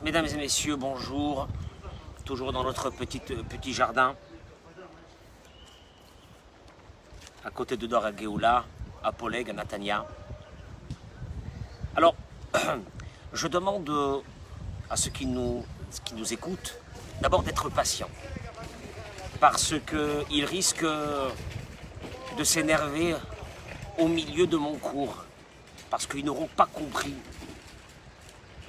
Mesdames et messieurs, bonjour. Toujours dans notre petit jardin, à côté de Dor Géoula, à Poleg, à Natania. Alors, je demande à ceux qui nous écoutent, d'abord d'être patients. Parce qu'ils risquent de s'énerver au milieu de mon cours. Parce qu'ils n'auront pas compris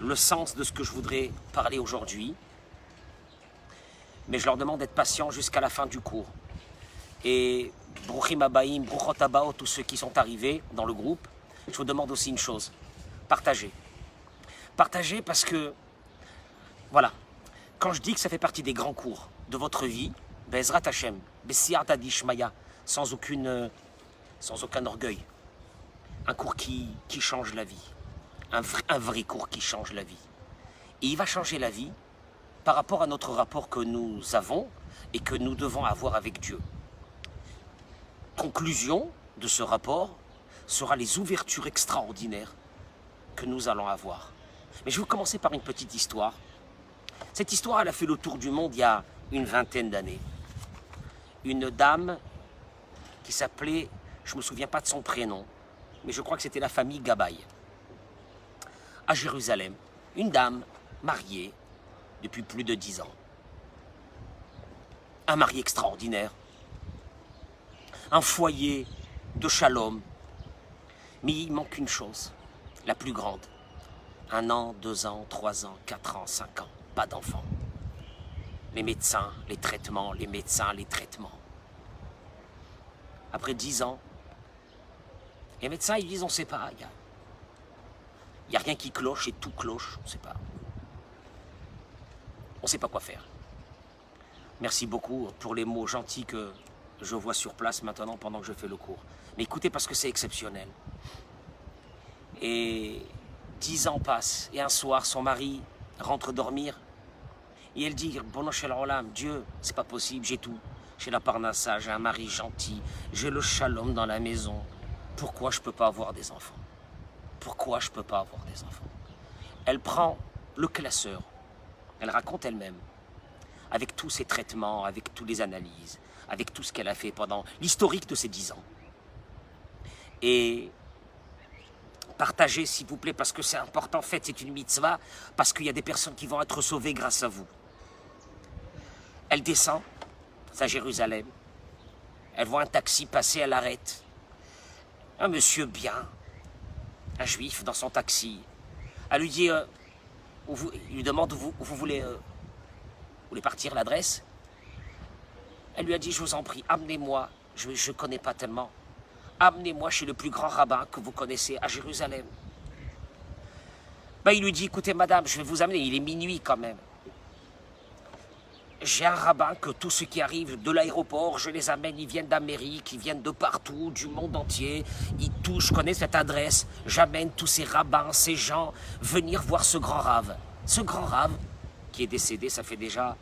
le sens de ce que je voudrais parler aujourd'hui. Mais je leur demande d'être patients jusqu'à la fin du cours. Et Bruchim Abaim, Bruchot Abaot, tous ceux qui sont arrivés dans le groupe, je vous demande aussi une chose, partagez. Partagez parce que, voilà, quand je dis que ça fait partie des grands cours de votre vie, Bezrat Hashem, Bessiarta Dishmaya, sans aucun orgueil, un cours qui change la vie, un vrai cours qui change la vie. Et il va changer la vie par rapport à notre rapport que nous avons et que nous devons avoir avec Dieu. Conclusion de ce rapport sera les ouvertures extraordinaires que nous allons avoir. Mais je vais commencer par une petite histoire. Cette histoire, elle a fait le tour du monde il y a une vingtaine d'années. Une dame qui s'appelait, je ne me souviens pas de son prénom, mais je crois que c'était la famille Gabaï. À Jérusalem, une dame mariée depuis plus de 10 ans. Un mari extraordinaire. Un foyer de shalom. Mais il manque une chose, la plus grande. 1 an, 2 ans, 3 ans, 4 ans, 5 ans. Pas d'enfants. Les médecins, les traitements, les médecins, les traitements. Après 10 ans, les médecins ils disent on ne sait pas. Il n'y a rien qui cloche et tout cloche, on ne sait pas. On ne sait pas quoi faire. Merci beaucoup pour les mots gentils que je vois sur place maintenant pendant que je fais le cours. Mais écoutez parce que c'est exceptionnel. Et 10 ans passent et un soir son mari rentre dormir et elle dit Bono Shel Olam, Dieu, c'est pas possible, j'ai tout. J'ai la parnassa, j'ai un mari gentil, j'ai le shalom dans la maison. Pourquoi je ne peux pas avoir des enfants? Pourquoi je ne peux pas avoir des enfants? Elle prend le classeur, elle raconte elle-même, avec tous ses traitements, avec toutes les analyses, avec tout ce qu'elle a fait pendant l'historique de ces 10 ans. Et partagez s'il vous plaît, parce que c'est important, faites, c'est une mitzvah, parce qu'il y a des personnes qui vont être sauvées grâce à vous. Elle descend à Jérusalem, elle voit un taxi passer, elle arrête. Un monsieur bien, un juif dans son taxi. Elle lui dit, il lui demande où vous voulez partir, l'adresse. Elle lui a dit, je vous en prie, amenez-moi, je ne connais pas tellement, amenez-moi chez le plus grand rabbin que vous connaissez à Jérusalem. Ben, il lui dit, écoutez madame, je vais vous amener, il est minuit quand même. J'ai un rabbin que tous ceux qui arrivent de l'aéroport, je les amène, ils viennent d'Amérique, ils viennent de partout, du monde entier. Je connais cette adresse, j'amène tous ces rabbins, ces gens, venir voir ce grand rave. Ce grand rave, qui est décédé, ça fait déjà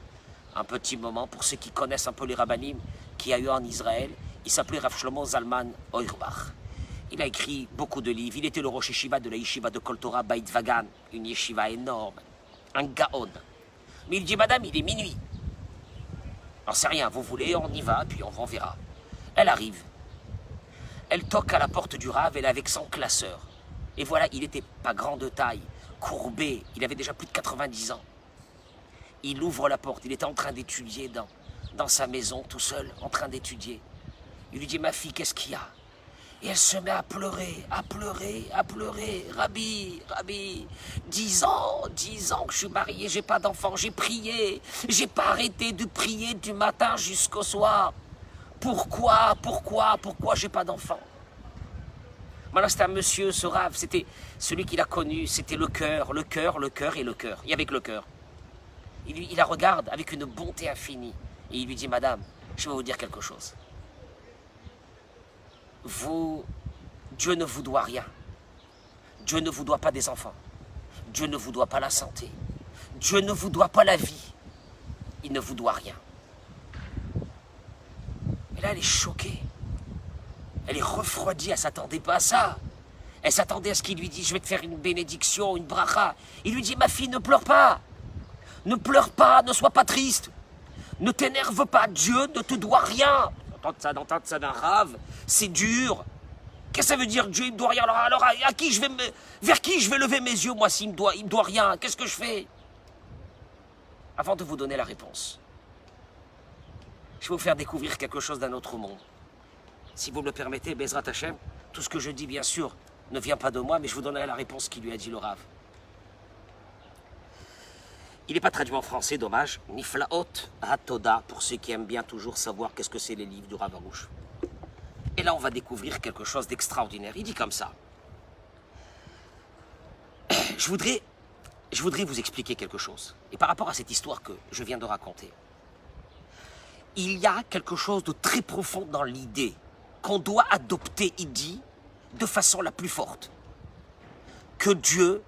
un petit moment, pour ceux qui connaissent un peu les rabbinim, qu'il y a eu en Israël, il s'appelait Rav Shlomo Zalman Auerbach. Il a écrit beaucoup de livres, il était le rosh yeshiva de la yeshiva de Kol Torah Beit Vagan, une yeshiva énorme, un gaon. Mais il dit, madame, il est minuit. J'en sais rien, vous voulez, on y va, puis on verra. Elle arrive. Elle toque à la porte du rave, elle est avec son classeur. Et voilà, il n'était pas grand de taille, courbé, il avait déjà plus de 90 ans. Il ouvre la porte, il était en train d'étudier dans sa maison, tout seul, en train d'étudier. Il lui dit, ma fille, qu'est-ce qu'il y a? Et elle se met à pleurer, à pleurer, à pleurer. Rabbi, 10 ans que je suis mariée, j'ai pas d'enfant, j'ai prié. J'ai pas arrêté de prier du matin jusqu'au soir. Pourquoi j'ai pas d'enfant? Voilà, c'était un monsieur, ce rave, c'était celui qu'il a connu, c'était le cœur et le cœur. Il y avait que le cœur. Il la regarde avec une bonté infinie. Et il lui dit, madame, je vais vous dire quelque chose. Dieu ne vous doit rien. Dieu ne vous doit pas des enfants. Dieu ne vous doit pas la santé. Dieu ne vous doit pas la vie. Il ne vous doit rien. Et là, elle est choquée. Elle est refroidie, elle ne s'attendait pas à ça. Elle s'attendait à ce qu'il lui dise, je vais te faire une bénédiction, une bracha. Il lui dit, ma fille, ne pleure pas. Ne pleure pas, ne sois pas triste. Ne t'énerve pas, Dieu ne te doit rien. D'entendre ça d'un rave, c'est dur. Qu'est-ce que ça veut dire, Dieu, il me doit rien? Alors à qui je vais vers qui je vais lever mes yeux, moi, s'il me doit rien? Qu'est-ce que je fais? Avant de vous donner la réponse, je vais vous faire découvrir quelque chose d'un autre monde. Si vous me le permettez, Bezrat Hashem, tout ce que je dis, bien sûr, ne vient pas de moi, mais je vous donnerai la réponse qui lui a dit le Rav. Il n'est pas traduit en français, dommage. Niflaot Hatoda, pour ceux qui aiment bien toujours savoir qu'est-ce que c'est les livres du Rav Arouche. Et là, on va découvrir quelque chose d'extraordinaire. Il dit comme ça. Je voudrais vous expliquer quelque chose. Et par rapport à cette histoire que je viens de raconter, il y a quelque chose de très profond dans l'idée qu'on doit adopter, il dit, de façon la plus forte. Que Dieu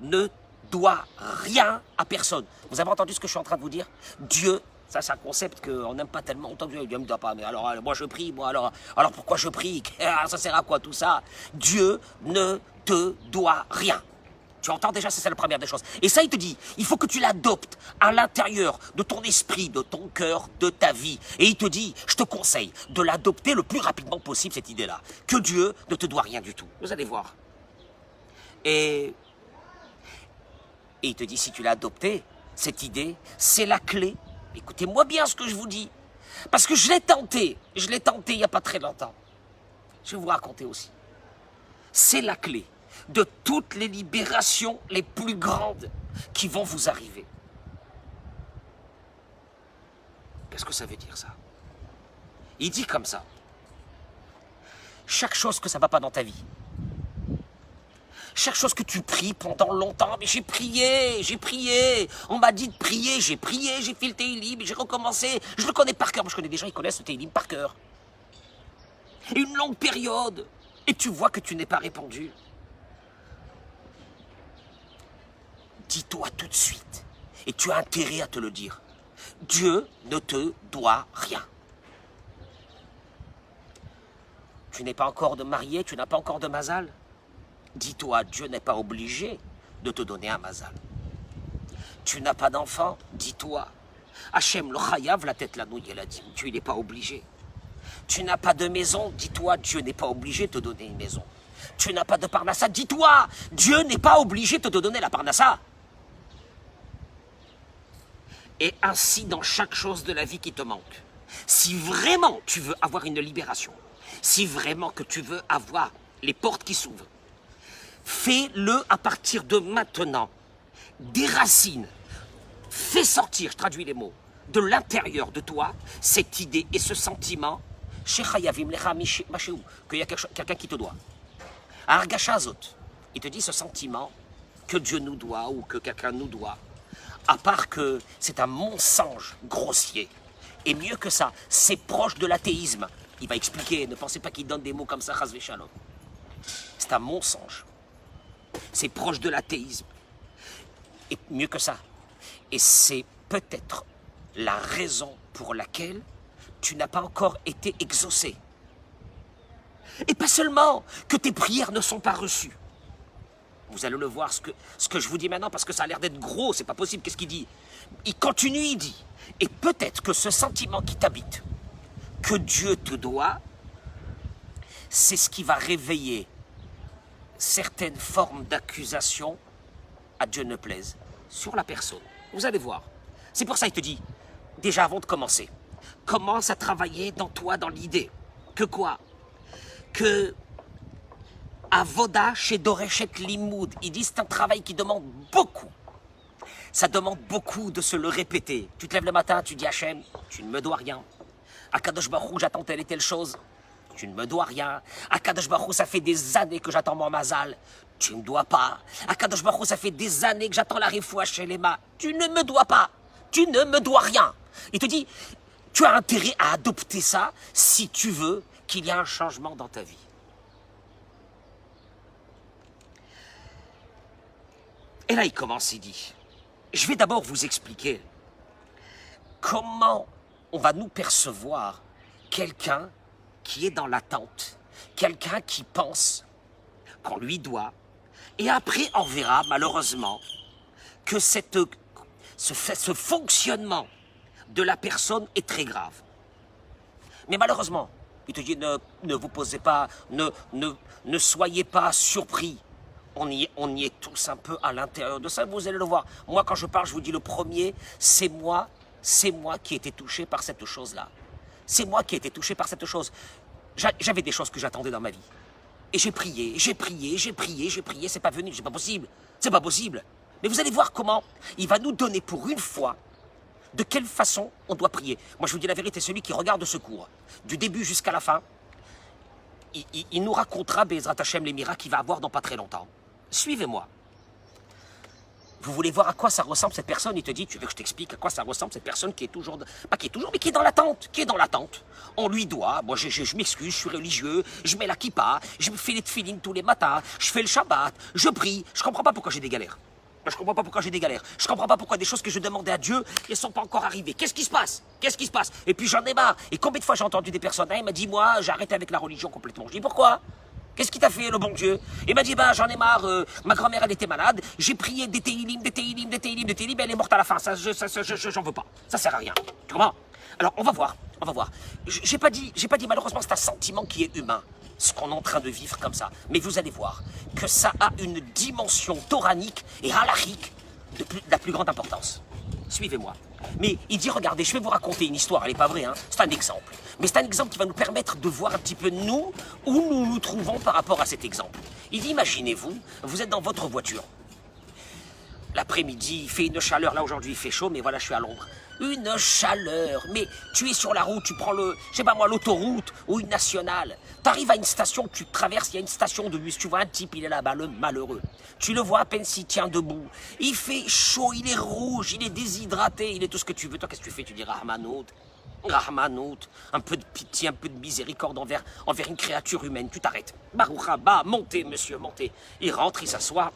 ne doit rien à personne. Vous avez entendu ce que je suis en train de vous dire? Dieu, ça c'est un concept qu'on n'aime pas tellement. Dieu ne me doit pas, mais alors moi je prie, alors pourquoi je prie? Ça sert à quoi tout ça? Dieu ne te doit rien. Tu entends déjà, c'est la première des choses. Et ça, il te dit, il faut que tu l'adoptes à l'intérieur de ton esprit, de ton cœur, de ta vie. Et il te dit, je te conseille de l'adopter le plus rapidement possible, cette idée-là. Que Dieu ne te doit rien du tout. Vous allez voir. Et il te dit, si tu l'as adopté, cette idée, c'est la clé. Écoutez-moi bien ce que je vous dis. Parce que je l'ai tenté il n'y a pas très longtemps. Je vais vous raconter aussi. C'est la clé de toutes les libérations les plus grandes qui vont vous arriver. Qu'est-ce que ça veut dire ça? Il dit comme ça. Chaque chose que ça ne va pas dans ta vie, chaque chose que tu pries pendant longtemps, mais j'ai prié, on m'a dit de prier, j'ai fait le Tehillim, j'ai recommencé, je le connais par cœur, moi je connais des gens, ils connaissent le Tehillim par cœur. Une longue période, et tu vois que tu n'es pas répondu. Dis-toi tout de suite, et tu as intérêt à te le dire, Dieu ne te doit rien. Tu n'es pas encore de marié, tu n'as pas encore de mazal. Dis-toi, Dieu n'est pas obligé de te donner un mazal. Tu n'as pas d'enfant, dis-toi, Hachem le chayav, la tête la nouille et la dîme, Dieu n'est pas obligé. Tu n'as pas de maison, dis-toi, Dieu n'est pas obligé de te donner une maison. Tu n'as pas de parnassa, dis-toi, Dieu n'est pas obligé de te donner la parnassa. Et ainsi dans chaque chose de la vie qui te manque. Si vraiment tu veux avoir une libération, si vraiment que tu veux avoir les portes qui s'ouvrent, fais-le à partir de maintenant. Des racines. Fais sortir, je traduis les mots, de l'intérieur de toi, cette idée et ce sentiment, qu'il y a quelqu'un qui te doit. Argachazot, il te dit ce sentiment que Dieu nous doit ou que quelqu'un nous doit. À part que c'est un mensonge grossier. Et mieux que ça, c'est proche de l'athéisme. Il va expliquer, ne pensez pas qu'il donne des mots comme ça, chas v'shalom. C'est un mensonge. C'est proche de l'athéisme. Et mieux que ça. Et c'est peut-être la raison pour laquelle tu n'as pas encore été exaucé. Et pas seulement que tes prières ne sont pas reçues. Vous allez le voir, ce que je vous dis maintenant, parce que ça a l'air d'être gros, c'est pas possible. Qu'est-ce qu'il dit? Il continue, il dit. Et peut-être que ce sentiment qui t'habite, que Dieu te doit, c'est ce qui va réveiller certaines formes d'accusation à Dieu ne plaise sur la personne. Vous allez voir. C'est pour ça qu'il te dit, déjà avant de commencer, commence à travailler dans toi, dans l'idée. Que quoi? Que Avoda chez Doreshet Limoud, il dit c'est un travail qui demande beaucoup. Ça demande beaucoup de se le répéter. Tu te lèves le matin, tu dis Hachem, tu ne me dois rien. Akadosh Baruch Hu, j'attends telle et telle chose. Tu ne me dois rien. Akadosh Baruch Hu, ça fait des années que j'attends mon mazal. Tu ne dois pas. Akadosh Baruch Hu, ça fait des années que j'attends la refoua chez les mains. Tu ne me dois pas. Tu ne me dois rien. Il te dit, tu as intérêt à adopter ça si tu veux qu'il y ait un changement dans ta vie. Et là, il commence, il dit, je vais d'abord vous expliquer comment on va nous percevoir quelqu'un qui est dans l'attente, quelqu'un qui pense qu'on lui doit. Et après, on verra, malheureusement, que cette ce fonctionnement de la personne est très grave. Mais malheureusement, il te dit ne vous posez pas, ne soyez pas surpris. On y est tous un peu à l'intérieur de ça, vous allez le voir. Moi, quand je parle, je vous dis le premier, c'est moi qui ai été touché par cette chose-là. C'est moi qui ai été touché par cette chose. J'avais des choses que j'attendais dans ma vie. Et j'ai prié, c'est pas venu, c'est pas possible. C'est pas possible. Mais vous allez voir comment il va nous donner pour une fois de quelle façon on doit prier. Moi, je vous dis la vérité, celui qui regarde ce cours, du début jusqu'à la fin, il nous racontera, Bezrat Hashem, les miracles qu'il va avoir dans pas très longtemps. Suivez-moi. Vous voulez voir à quoi ça ressemble cette personne? Il te dit, tu veux que je t'explique à quoi ça ressemble cette personne qui est toujours, pas qui est toujours, mais qui est dans l'attente, On lui doit, moi je m'excuse, je suis religieux, je mets la kippa, je me fais les tefilines tous les matins, je fais le Shabbat, je prie, je comprends pas pourquoi j'ai des galères. Je comprends pas pourquoi j'ai des galères. Je comprends pas pourquoi des choses que je demandais à Dieu ne sont pas encore arrivées. Qu'est-ce qui se passe? Et puis j'en ai marre. Et combien de fois j'ai entendu des personnes, il m'a dit, moi, j'ai arrêté avec la religion complètement. Je dis, pourquoi? Qu'est-ce qui t'a fait, le bon Dieu? Il m'a dit, j'en ai marre, ma grand-mère, elle était malade, j'ai prié des télim, elle est morte à la fin. Ça, j'en veux pas. Ça sert à rien. Tu comprends? Alors, on va voir. J'ai pas dit, malheureusement, c'est un sentiment qui est humain, ce qu'on est en train de vivre comme ça. Mais vous allez voir que ça a une dimension toranique et halachique de la plus grande importance. Suivez-moi. Mais il dit, regardez, je vais vous raconter une histoire, elle n'est pas vraie, hein, c'est un exemple. Mais c'est un exemple qui va nous permettre de voir un petit peu nous, où nous nous trouvons par rapport à cet exemple. Il dit, imaginez-vous, vous êtes dans votre voiture. L'après-midi, il fait une chaleur, là aujourd'hui il fait chaud, mais voilà, je suis à l'ombre. Une chaleur, mais tu es sur la route, tu prends l'autoroute ou une nationale. Tu arrives à une station, tu traverses, il y a une station de bus, tu vois un type, il est là-bas, le malheureux. Tu le vois à peine s'il tient debout. Il fait chaud, il est rouge, il est déshydraté, il est tout ce que tu veux. Toi, qu'est-ce que tu fais? Tu dis Rahmanout, un peu de pitié, un peu de miséricorde envers une créature humaine. Tu t'arrêtes. Baruch Haba, montez, monsieur, montez. Il rentre, il s'assoit.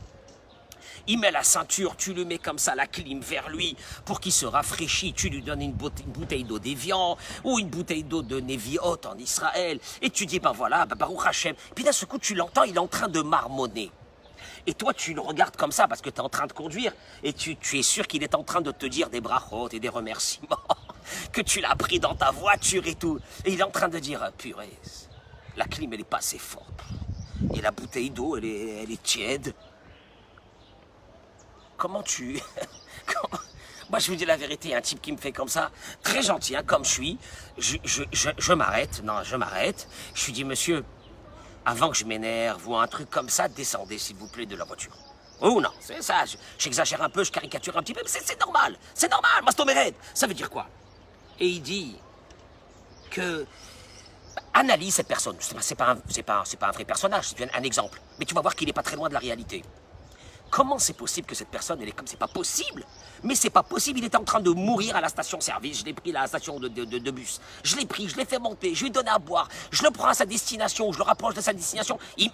Il met la ceinture, tu le mets comme ça, la clim vers lui, pour qu'il se rafraîchisse. Tu lui donnes une bouteille d'eau d'Évian, ou une bouteille d'eau de Neviot en Israël. Et tu dis, voilà, Baruch Hashem. Puis d'un seul coup, tu l'entends, il est en train de marmonner. Et toi, tu le regardes comme ça, parce que tu es en train de conduire, et tu es sûr qu'il est en train de te dire des brachot et des remerciements, que tu l'as pris dans ta voiture et tout. Et il est en train de dire, purée, la clim, elle est pas assez forte. Et la bouteille d'eau, elle est tiède. Comment tu... Moi, je vous dis la vérité, un type qui me fait comme ça, très gentil, hein, comme je suis, je m'arrête, je lui dis, monsieur, avant que je m'énerve ou un truc comme ça, descendez, s'il vous plaît, de la voiture. Oh non, c'est ça, j'exagère un peu, je caricature un petit peu, mais c'est normal, Mastoméred. Ça veut dire quoi? Et il dit que... Analyse cette personne, c'est pas un vrai personnage, c'est un exemple, mais tu vas voir qu'il n'est pas très loin de la réalité. Comment c'est possible que cette personne, elle est comme... C'est pas possible. Mais c'est pas possible, il était en train de mourir à la station-service. Je l'ai pris à la station de bus. Je l'ai pris, je l'ai fait monter, je lui ai donné à boire. Je le prends à sa destination, je le rapproche de sa destination. Il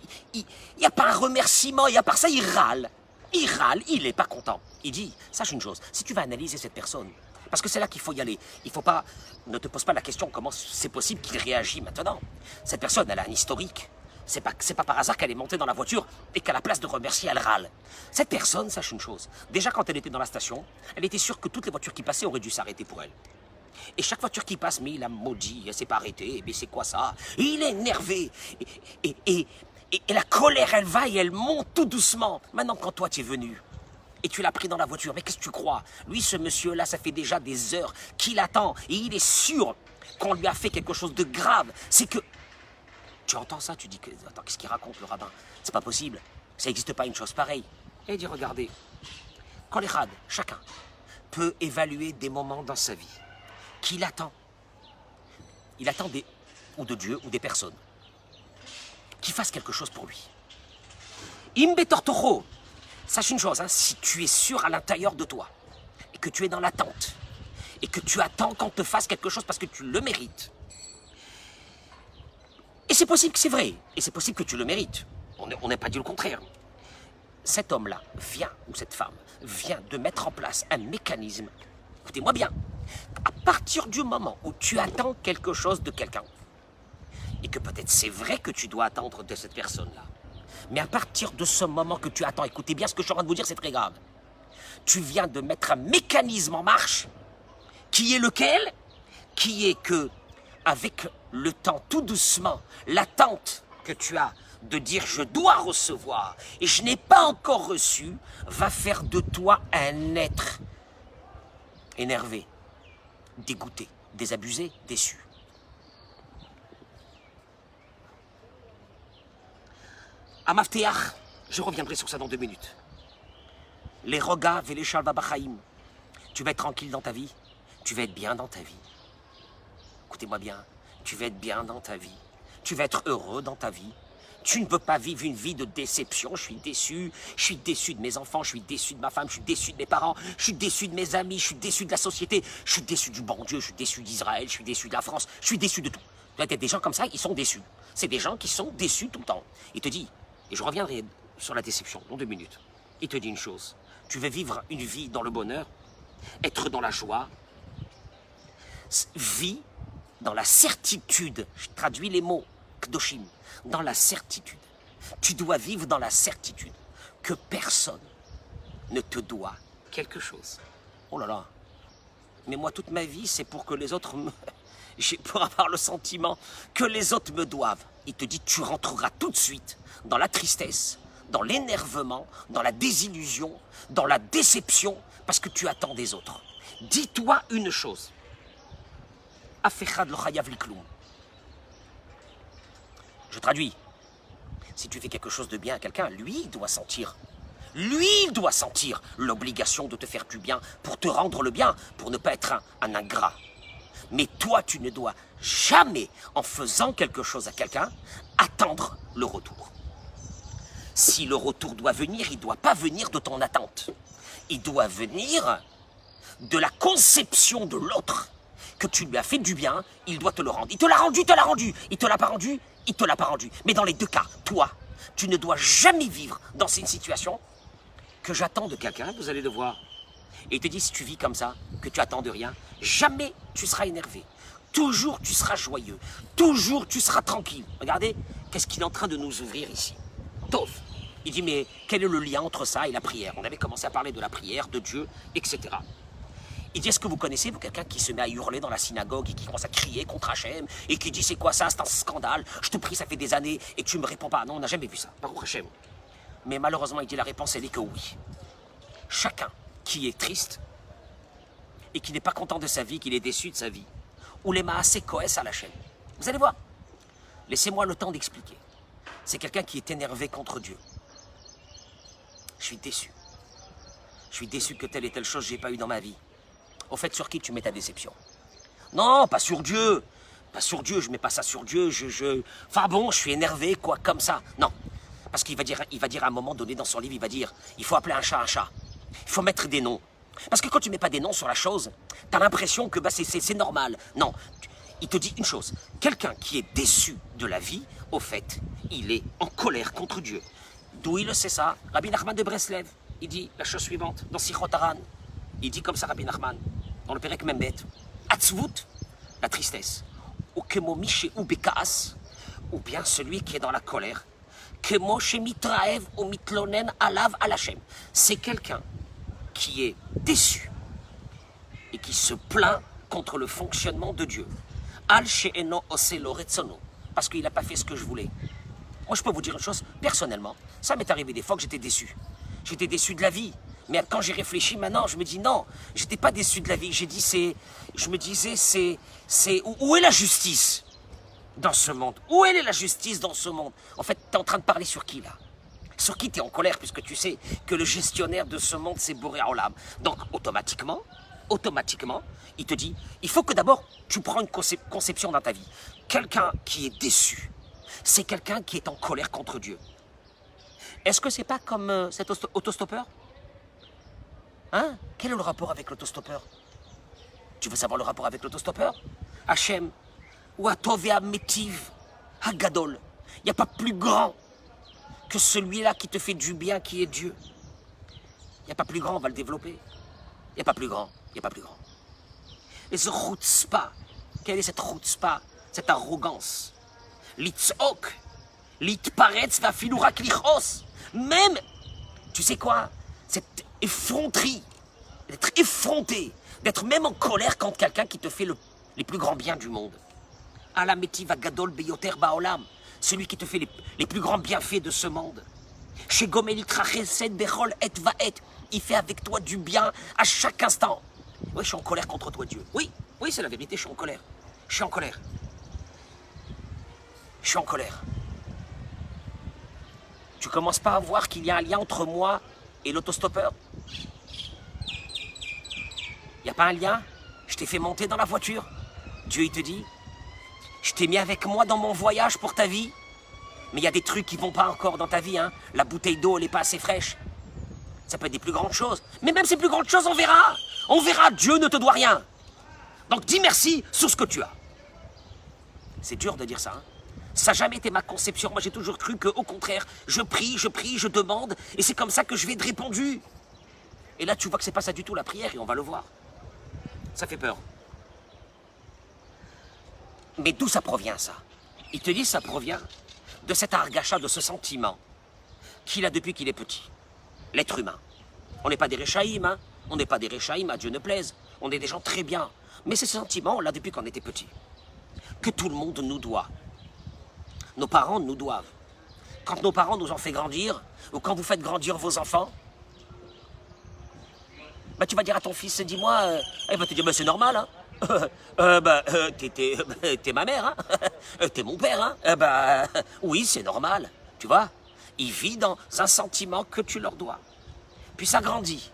n'y a pas un remerciement, et à part ça, il râle. Il est pas content. Il dit, sache une chose, si tu vas analyser cette personne, parce que c'est là qu'il faut y aller. Il faut pas... Ne te pose pas la question comment c'est possible qu'il réagit maintenant. Cette personne, elle a un historique. C'est pas par hasard qu'elle est montée dans la voiture et qu'à la place de remercier, elle râle. Cette personne, sache une chose. Déjà, quand elle était dans la station, elle était sûre que toutes les voitures qui passaient auraient dû s'arrêter pour elle. Et chaque voiture qui passe, mais il a maudit, elle s'est pas arrêtée, mais c'est quoi ça? Et il est énervé. Et la colère, elle va et elle monte tout doucement. Maintenant, quand toi, tu es venu, et tu l'as pris dans la voiture, mais qu'est-ce que tu crois? Lui, ce monsieur-là, ça fait déjà des heures qu'il attend, et il est sûr qu'on lui a fait quelque chose de grave. C'est que... Tu entends ça, tu dis que... Attends, qu'est-ce qu'il raconte, le rabbin? C'est pas possible. Ça n'existe pas une chose pareille. Et il dit, regardez, quand les rad, chacun, peut évaluer des moments dans sa vie qu'il attend. Il attend ou de Dieu ou des personnes qui fassent quelque chose pour lui. Imbe tortoro. Sache une chose, hein, si tu es sûr à l'intérieur de toi et que tu es dans l'attente et que tu attends qu'on te fasse quelque chose parce que tu le mérites, et c'est possible que c'est vrai, et c'est possible que tu le mérites. On n'est pas dit le contraire. Cet homme-là vient, ou cette femme, vient de mettre en place un mécanisme. Écoutez-moi bien. À partir du moment où tu attends quelque chose de quelqu'un, et que peut-être c'est vrai que tu dois attendre de cette personne-là, mais à partir de ce moment que tu attends, écoutez bien ce que je suis en train de vous dire, c'est très grave. tu viens de mettre un mécanisme en marche, qui est lequel? Qui est que, avec le temps, tout doucement, l'attente que tu as de dire je dois recevoir et je n'ai pas encore reçu, va faire de toi un être énervé, dégoûté, désabusé, déçu. Amafteach, je reviendrai sur ça dans 2 minutes. Les rogav et les shalva bachaim, tu vas être tranquille dans ta vie, tu vas être bien dans ta vie. Écoutez-moi bien, tu vas être bien dans ta vie, tu vas être heureux dans ta vie. Tu ne peux pas vivre une vie de déception. Je suis déçu de mes enfants, je suis déçu de ma femme, je suis déçu de mes parents, je suis déçu de mes amis, je suis déçu de la société, je suis déçu du bon Dieu, je suis déçu d'Israël, je suis déçu de la France, je suis déçu de tout. Il y a des gens comme ça, ils sont déçus. C'est des gens qui sont déçus tout le temps. Il te dit, et je reviendrai sur la déception dans 2 minutes, il te dit une chose, tu veux vivre une vie dans le bonheur, être dans la joie, vis dans la certitude, je traduis les mots, Kdoshim, dans la certitude. Tu dois vivre dans la certitude que personne ne te doit quelque chose. Oh là là, mais moi toute ma vie c'est pour que les autres me... J'ai pour avoir le sentiment que les autres me doivent. Il te dit tu rentreras tout de suite dans la tristesse, dans l'énervement, dans la désillusion, dans la déception, parce que tu attends des autres. Dis-toi une chose. Afechad lo chayav likloum. Je traduis. Si tu fais quelque chose de bien à quelqu'un, lui, il doit sentir l'obligation de te faire du bien pour te rendre le bien, pour ne pas être un ingrat. Mais toi, tu ne dois jamais, en faisant quelque chose à quelqu'un, attendre le retour. Si le retour doit venir, il ne doit pas venir de ton attente. Il doit venir de la conception de l'autre. Que tu lui as fait du bien, il doit te le rendre. Il te l'a rendu, il te l'a rendu. Il te l'a pas rendu, il te l'a pas rendu. Mais dans les 2 cas, toi, tu ne dois jamais vivre dans une situation que j'attends de quelqu'un, vous allez le voir. Et il te dit, si tu vis comme ça, que tu attends de rien, jamais tu seras énervé. Toujours tu seras joyeux. Toujours tu seras tranquille. Regardez, qu'est-ce qu'il est en train de nous ouvrir ici. Tov. Il dit, mais quel est le lien entre ça et la prière? On avait commencé à parler de la prière, de Dieu, etc. Il dit, est-ce que vous connaissez, vous, quelqu'un qui se met à hurler dans la synagogue et qui commence à crier contre Hachem et qui dit, c'est quoi ça, c'est un scandale, je te prie, ça fait des années et tu me réponds pas. Non, on n'a jamais vu ça, Baruch Hachem. Mais malheureusement, il dit, la réponse, elle est que oui. Chacun qui est triste et qui n'est pas content de sa vie, qu'il est déçu de sa vie, ou les maasé koes à la chaîne. Vous allez voir, laissez-moi le temps d'expliquer. C'est quelqu'un qui est énervé contre Dieu. Je suis déçu. Je suis déçu que telle et telle chose, j'ai pas eu dans ma vie. Au fait, sur qui tu mets ta déception? Non, pas sur Dieu. Pas sur Dieu, je mets pas ça sur Dieu. Enfin bon, je suis énervé, quoi, comme ça. Non. Parce qu'il va dire à un moment donné dans son livre, il va dire, il faut appeler un chat un chat. Il faut mettre des noms. Parce que quand tu mets pas des noms sur la chose, tu as l'impression que bah, c'est normal. Non. Il te dit une chose. Quelqu'un qui est déçu de la vie, au fait, il est en colère contre Dieu. D'où il sait ça? Rabbi Nachman de Breslev, il dit la chose suivante, dans Sichot Haran. Il dit comme ça, Rabbi Nachman, dans le Perek Membet, Atzvut, la tristesse, ou Kemo Mishe ou Bekaas, ou bien celui qui est dans la colère, Kemo Shemitraev ou Mitlonen Alav Alachem. C'est quelqu'un qui est déçu et qui se plaint contre le fonctionnement de Dieu. Al She'eno Oselo Retzono, parce qu'il n'a pas fait ce que je voulais. Moi, je peux vous dire une chose, personnellement, ça m'est arrivé des fois que j'étais déçu. J'étais déçu de la vie. Mais quand j'ai réfléchi maintenant, je me dis non, j'étais pas déçu de la vie. J'ai dit je me disais où est la justice dans ce monde? Où est la justice dans ce monde? En fait, tu es en train de parler sur qui là? Sur qui tu es en colère puisque tu sais que le gestionnaire de ce monde c'est Boré Olam. Donc automatiquement, il te dit, il faut que d'abord tu prends une conception dans ta vie. Quelqu'un qui est déçu, c'est quelqu'un qui est en colère contre Dieu. Est-ce que c'est pas comme cet autostoppeur? Hein? Quel est le rapport avec l'autostoppeur? Tu veux savoir le rapport avec l'autostoppeur? Hachem, ou Atovea Metiv, Hagadol. Il n'y a pas plus grand que celui-là qui te fait du bien, qui est Dieu. Il n'y a pas plus grand, on va le développer. Il n'y a pas plus grand, il n'y a pas plus grand. Et ce chutzpah, quelle est cette chutzpah, cette arrogance? Litzok, litparetz va filourak lichos. Même, tu sais quoi? Cette effronterie d'être effronté, d'être même en colère contre quelqu'un qui te fait les plus grands biens du monde. Alameti va gadol beyoter baolam, celui qui te fait les plus grands bienfaits de ce monde. Chez Gomel Trachesed Bechol et Vaet, il fait avec toi du bien à chaque instant. Oui, je suis en colère contre toi, Dieu. Oui, oui, c'est la vérité, je suis en colère. Je suis en colère. Je suis en colère. Tu commences pas à voir qu'il y a un lien entre moi et l'autostoppeur? Il n'y a pas un lien? Je t'ai fait monter dans la voiture. Dieu, il te dit, je t'ai mis avec moi dans mon voyage pour ta vie. Mais il y a des trucs qui vont pas encore dans ta vie, hein. La bouteille d'eau, elle n'est pas assez fraîche. Ça peut être des plus grandes choses. Mais même ces plus grandes choses, on verra. On verra, Dieu ne te doit rien. Donc dis merci sur ce que tu as. C'est dur de dire ça, hein. Ça n'a jamais été ma conception. Moi, j'ai toujours cru qu'au contraire, je prie, je demande, et c'est comme ça que je vais être répondu. Et là, tu vois que c'est pas ça du tout la prière, et on va le voir. Ça fait peur. Mais d'où ça provient, ça? Il te dit, ça provient de cet argacha, de ce sentiment qu'il a depuis qu'il est petit. L'être humain. On n'est pas des réchaïm, hein. On n'est pas des réchaïm, à Dieu ne plaise. On est des gens très bien. Mais c'est ce sentiment, là, depuis qu'on était petit. Que tout le monde nous doit. Nos parents nous doivent. Quand nos parents nous ont fait grandir, ou quand vous faites grandir vos enfants, bah, tu vas dire à ton fils, dis-moi, il va te dire, bah, c'est normal, hein. T'es ma mère, hein. T'es mon père, hein. Oui, c'est normal, tu vois. Il vit dans un sentiment que tu leur dois. Puis ça grandit.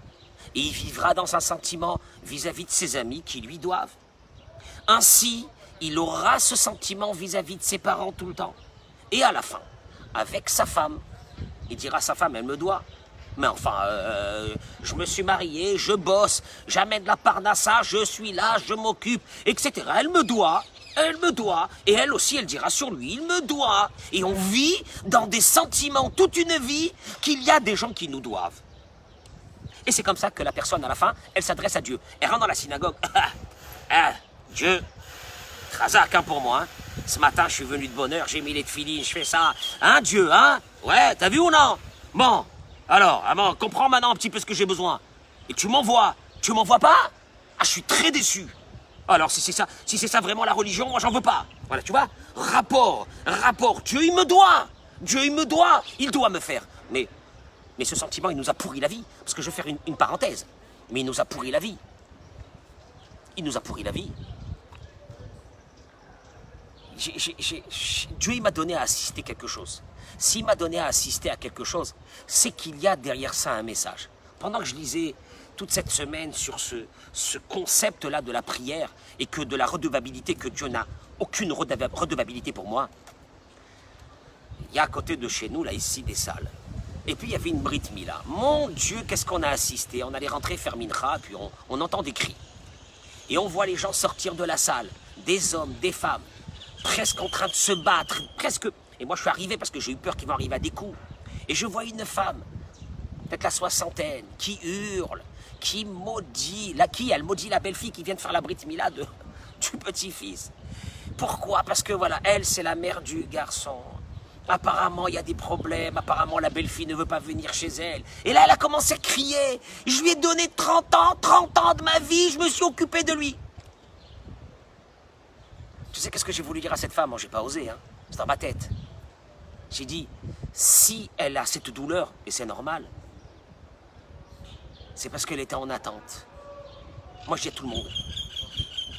Et il vivra dans un sentiment vis-à-vis de ses amis qui lui doivent. Ainsi, il aura ce sentiment vis-à-vis de ses parents tout le temps. Et à la fin, avec sa femme, il dira à sa femme, elle me doit. Mais enfin, je me suis marié, je bosse, j'amène la parnassa, je suis là, je m'occupe, etc. Elle me doit. Et elle aussi, elle dira sur lui, il me doit. Et on vit dans des sentiments toute une vie qu'il y a des gens qui nous doivent. Et c'est comme ça que la personne, à la fin, elle s'adresse à Dieu. Elle rentre dans la synagogue. Dieu, Khazak, hein, pour moi. Hein. Ce matin, je suis venu de bonne heure, j'ai mis les tefilines, je fais ça. Hein, Dieu, hein? Ouais, t'as vu ou non? Bon, alors, comprends maintenant un petit peu ce que j'ai besoin. Et tu m'envoies. Tu m'envoies pas? Ah, je suis très déçu. Alors, si c'est ça vraiment la religion, moi, j'en veux pas. Voilà, tu vois? Rapport. Dieu, il me doit. Il doit me faire. Mais ce sentiment, il nous a pourri la vie. Parce que je vais faire une parenthèse. Mais il nous a pourri la vie. Dieu, il m'a donné à assister quelque chose. S'il m'a donné à assister à quelque chose, c'est qu'il y a derrière ça un message. Pendant que je lisais toute cette semaine sur ce concept-là de la prière et que de la redevabilité, que Dieu n'a aucune redevabilité pour moi, il y a à côté de chez nous, là, ici, des salles. Et puis, il y avait une Brit Mila. Mon Dieu, qu'est-ce qu'on a assisté. On allait rentrer faire Mincha, puis on entend des cris. Et on voit les gens sortir de la salle, des hommes, des femmes, presque en train de se battre, presque... Et moi, je suis arrivé parce que j'ai eu peur qu'ils vont arriver à des coups. Et je vois une femme, peut-être la soixantaine, qui hurle, qui maudit... Elle maudit la belle-fille qui vient de faire la Brit Mila du petit-fils. Pourquoi? Parce que, voilà, elle, c'est la mère du garçon. Apparemment, il y a des problèmes. Apparemment, la belle-fille ne veut pas venir chez elle. Et là, elle a commencé à crier. Je lui ai donné 30 ans de ma vie. Je me suis occupé de lui. Tu sais qu'est-ce que j'ai voulu dire à cette femme? Moi, j'ai pas osé, hein. C'est dans ma tête. J'ai dit, si elle a cette douleur, et c'est normal, c'est parce qu'elle était en attente. Moi, je dis à tout le monde,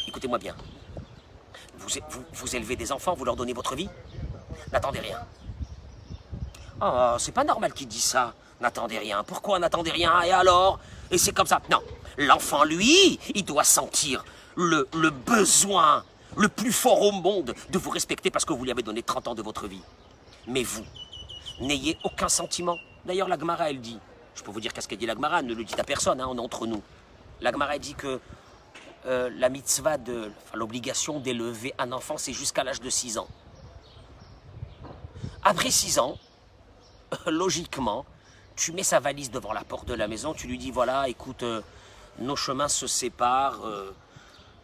écoutez-moi bien. Vous élevez des enfants, vous leur donnez votre vie. N'attendez rien. Oh, c'est pas normal qu'il dise ça. N'attendez rien. Pourquoi n'attendez rien? Et alors? Et c'est comme ça. Non. L'enfant, lui, il doit sentir le besoin le plus fort au monde de vous respecter parce que vous lui avez donné 30 ans de votre vie. Mais vous, n'ayez aucun sentiment. D'ailleurs, la Gemara, elle dit, je peux vous dire qu'est-ce qu'elle dit la Gemara, ne le dites à personne, hein, on est entre nous. La Gemara, elle dit que la mitzvah, l'obligation d'élever un enfant, c'est jusqu'à l'âge de 6 ans. Après 6 ans, logiquement, tu mets sa valise devant la porte de la maison, tu lui dis, voilà, écoute, nos chemins se séparent,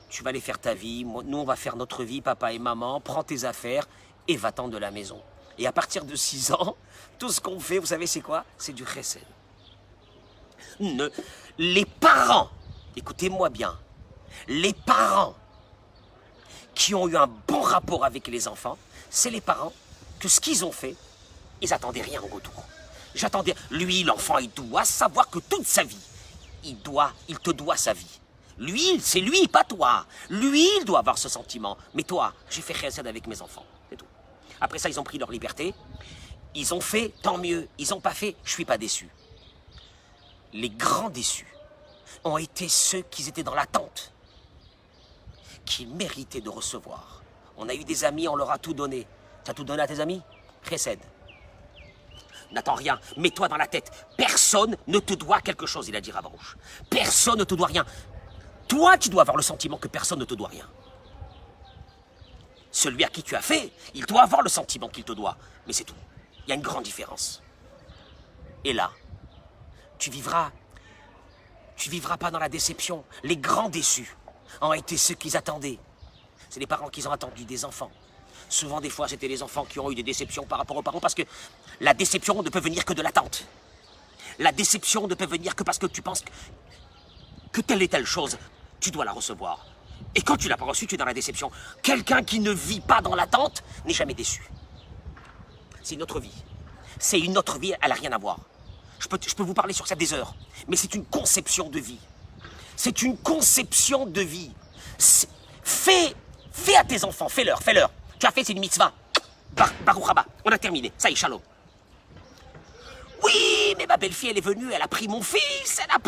tu vas aller faire ta vie, nous on va faire notre vie, papa et maman, prends tes affaires et va-t'en de la maison. Et à partir de 6 ans, tout ce qu'on fait, vous savez c'est quoi? C'est du chesed. Les parents Écoutez-moi bien, les parents qui ont eu un bon rapport avec les enfants, c'est les parents que ce qu'ils ont fait, ils attendaient rien en retour. J'attendais, lui, l'enfant, il doit savoir que toute sa vie, il te doit sa vie. Lui, c'est lui, pas toi. Lui, il doit avoir ce sentiment. Mais toi, j'ai fait chesed avec mes enfants, c'est tout. Après ça, ils ont pris leur liberté. Ils ont fait, tant mieux. Ils n'ont pas fait, je suis pas déçu. Les grands déçus ont été ceux qui étaient dans l'attente, qui méritaient de recevoir. On a eu des amis, on leur a tout donné. Tu as tout donné à tes amis? Chesed. N'attends rien, mets-toi dans la tête. Personne ne te doit quelque chose, il a dit Ravarouche. Personne ne te doit rien. Toi, tu dois avoir le sentiment que personne ne te doit rien. Celui à qui tu as fait, il doit avoir le sentiment qu'il te doit. Mais c'est tout. Il y a une grande différence. Et là, tu vivras pas dans la déception. Les grands déçus ont été ceux qu'ils attendaient. C'est les parents qui ont attendu des enfants. Souvent, des fois, c'était les enfants qui ont eu des déceptions par rapport aux parents parce que la déception ne peut venir que de l'attente. La déception ne peut venir que parce que tu penses que telle et telle chose, tu dois la recevoir. Et quand tu l'as pas reçue, tu es dans la déception. Quelqu'un qui ne vit pas dans l'attente n'est jamais déçu. C'est une autre vie. C'est une autre vie, elle n'a rien à voir. Je peux vous parler sur ça des heures, mais c'est une conception de vie. C'est une conception de vie. Fais à tes enfants, fais-leur. Tu as fait, c'est une mitzvah. Baruch haba, on a terminé. Ça y est, shalom. Oui, mais ma belle-fille, elle est venue, elle a pris mon fils, elle a...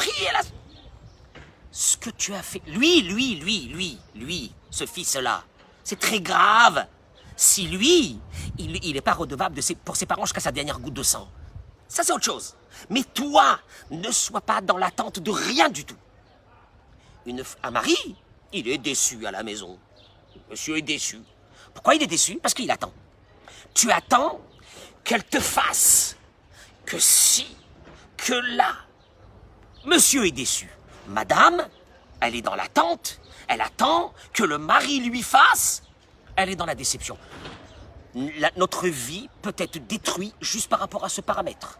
Ce que tu as fait... Lui, ce fils-là, c'est très grave. Si lui, il n'est pas redevable pour ses parents jusqu'à sa dernière goutte de sang. Ça, c'est autre chose. Mais toi, ne sois pas dans l'attente de rien du tout. Un mari, il est déçu à la maison. Monsieur est déçu. Pourquoi il est déçu? Parce qu'il attend. Tu attends qu'elle te fasse que si, que là. Monsieur est déçu. Madame, elle est dans l'attente. Elle attend que le mari lui fasse. Elle est dans la déception. Notre vie peut être détruite juste par rapport à ce paramètre.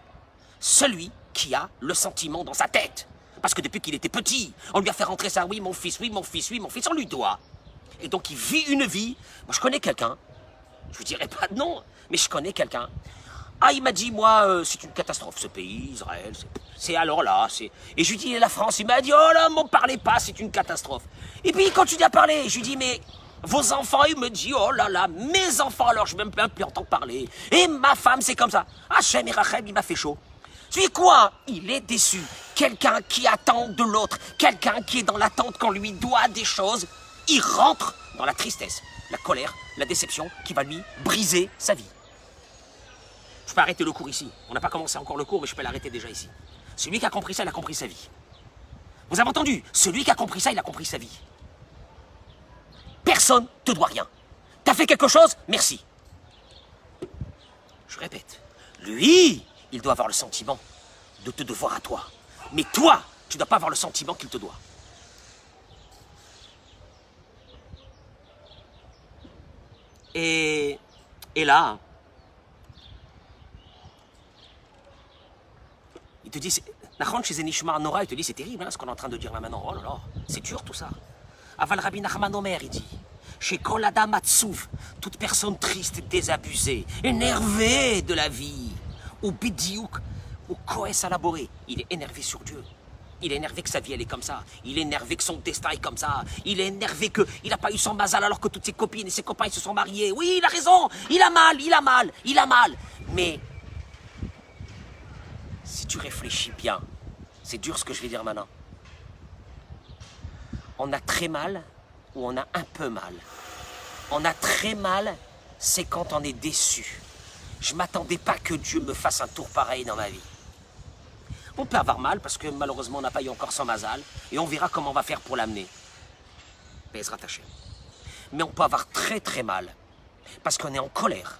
Celui qui a le sentiment dans sa tête. Parce que depuis qu'il était petit, on lui a fait rentrer ça. Oui, mon fils, on lui doit. Et donc il vit une vie. Moi, je connais quelqu'un. Je ne dirais pas de nom, mais je connais quelqu'un. Ah, il m'a dit, moi, c'est une catastrophe, ce pays, Israël. C'est alors là, c'est... Et je lui dis, la France, il m'a dit, oh là, m'en parlez pas, c'est une catastrophe. Et puis, il continue à parler. Je lui dis, mais vos enfants, il me dit, oh là là, mes enfants, alors je ne veux même plus entendre parler. Et ma femme, c'est comme ça. Hachem et Rachem, il m'a fait chaud. Tu es quoi? Il est déçu. Quelqu'un qui attend de l'autre, quelqu'un qui est dans l'attente qu'on lui doit des choses, il rentre dans la tristesse, la colère, la déception qui va lui briser sa vie. Je peux arrêter le cours ici. On n'a pas commencé encore le cours, mais je peux l'arrêter déjà ici. Celui qui a compris ça, il a compris sa vie. Vous avez entendu? Celui qui a compris ça, il a compris sa vie. Personne ne te doit rien. T'as fait quelque chose? Merci. Je répète, lui, il doit avoir le sentiment de te devoir à toi. Mais toi, tu ne dois pas avoir le sentiment qu'il te doit. Et là, il te dit, Nachon chez Zenishma Nora, il te dit, c'est terrible hein, ce qu'on est en train de dire là maintenant. Oh là là, c'est dur tout ça. Aval Rabbi Nachman Omer, il dit, chez Kol Adam Atzouv, toute personne triste, désabusée, énervée de la vie, ou Bidiouk, ou Koes Alaboré, il est énervé sur Dieu. Il est énervé que sa vie, elle est comme ça. Il est énervé que son destin est comme ça. Il est énervé qu'il n'a pas eu son mazal alors que toutes ses copines et ses copains ils se sont mariés. Oui, il a raison. Il a mal. Mais si tu réfléchis bien, c'est dur ce que je vais dire maintenant. On a très mal ou on a un peu mal. On a très mal, c'est quand on est déçu. Je ne m'attendais pas que Dieu me fasse un tour pareil dans ma vie. On peut avoir mal parce que malheureusement on n'a pas eu encore son mazal et on verra comment on va faire pour l'amener. Bezrat Hashem. Mais on peut avoir très très mal parce qu'on est en colère.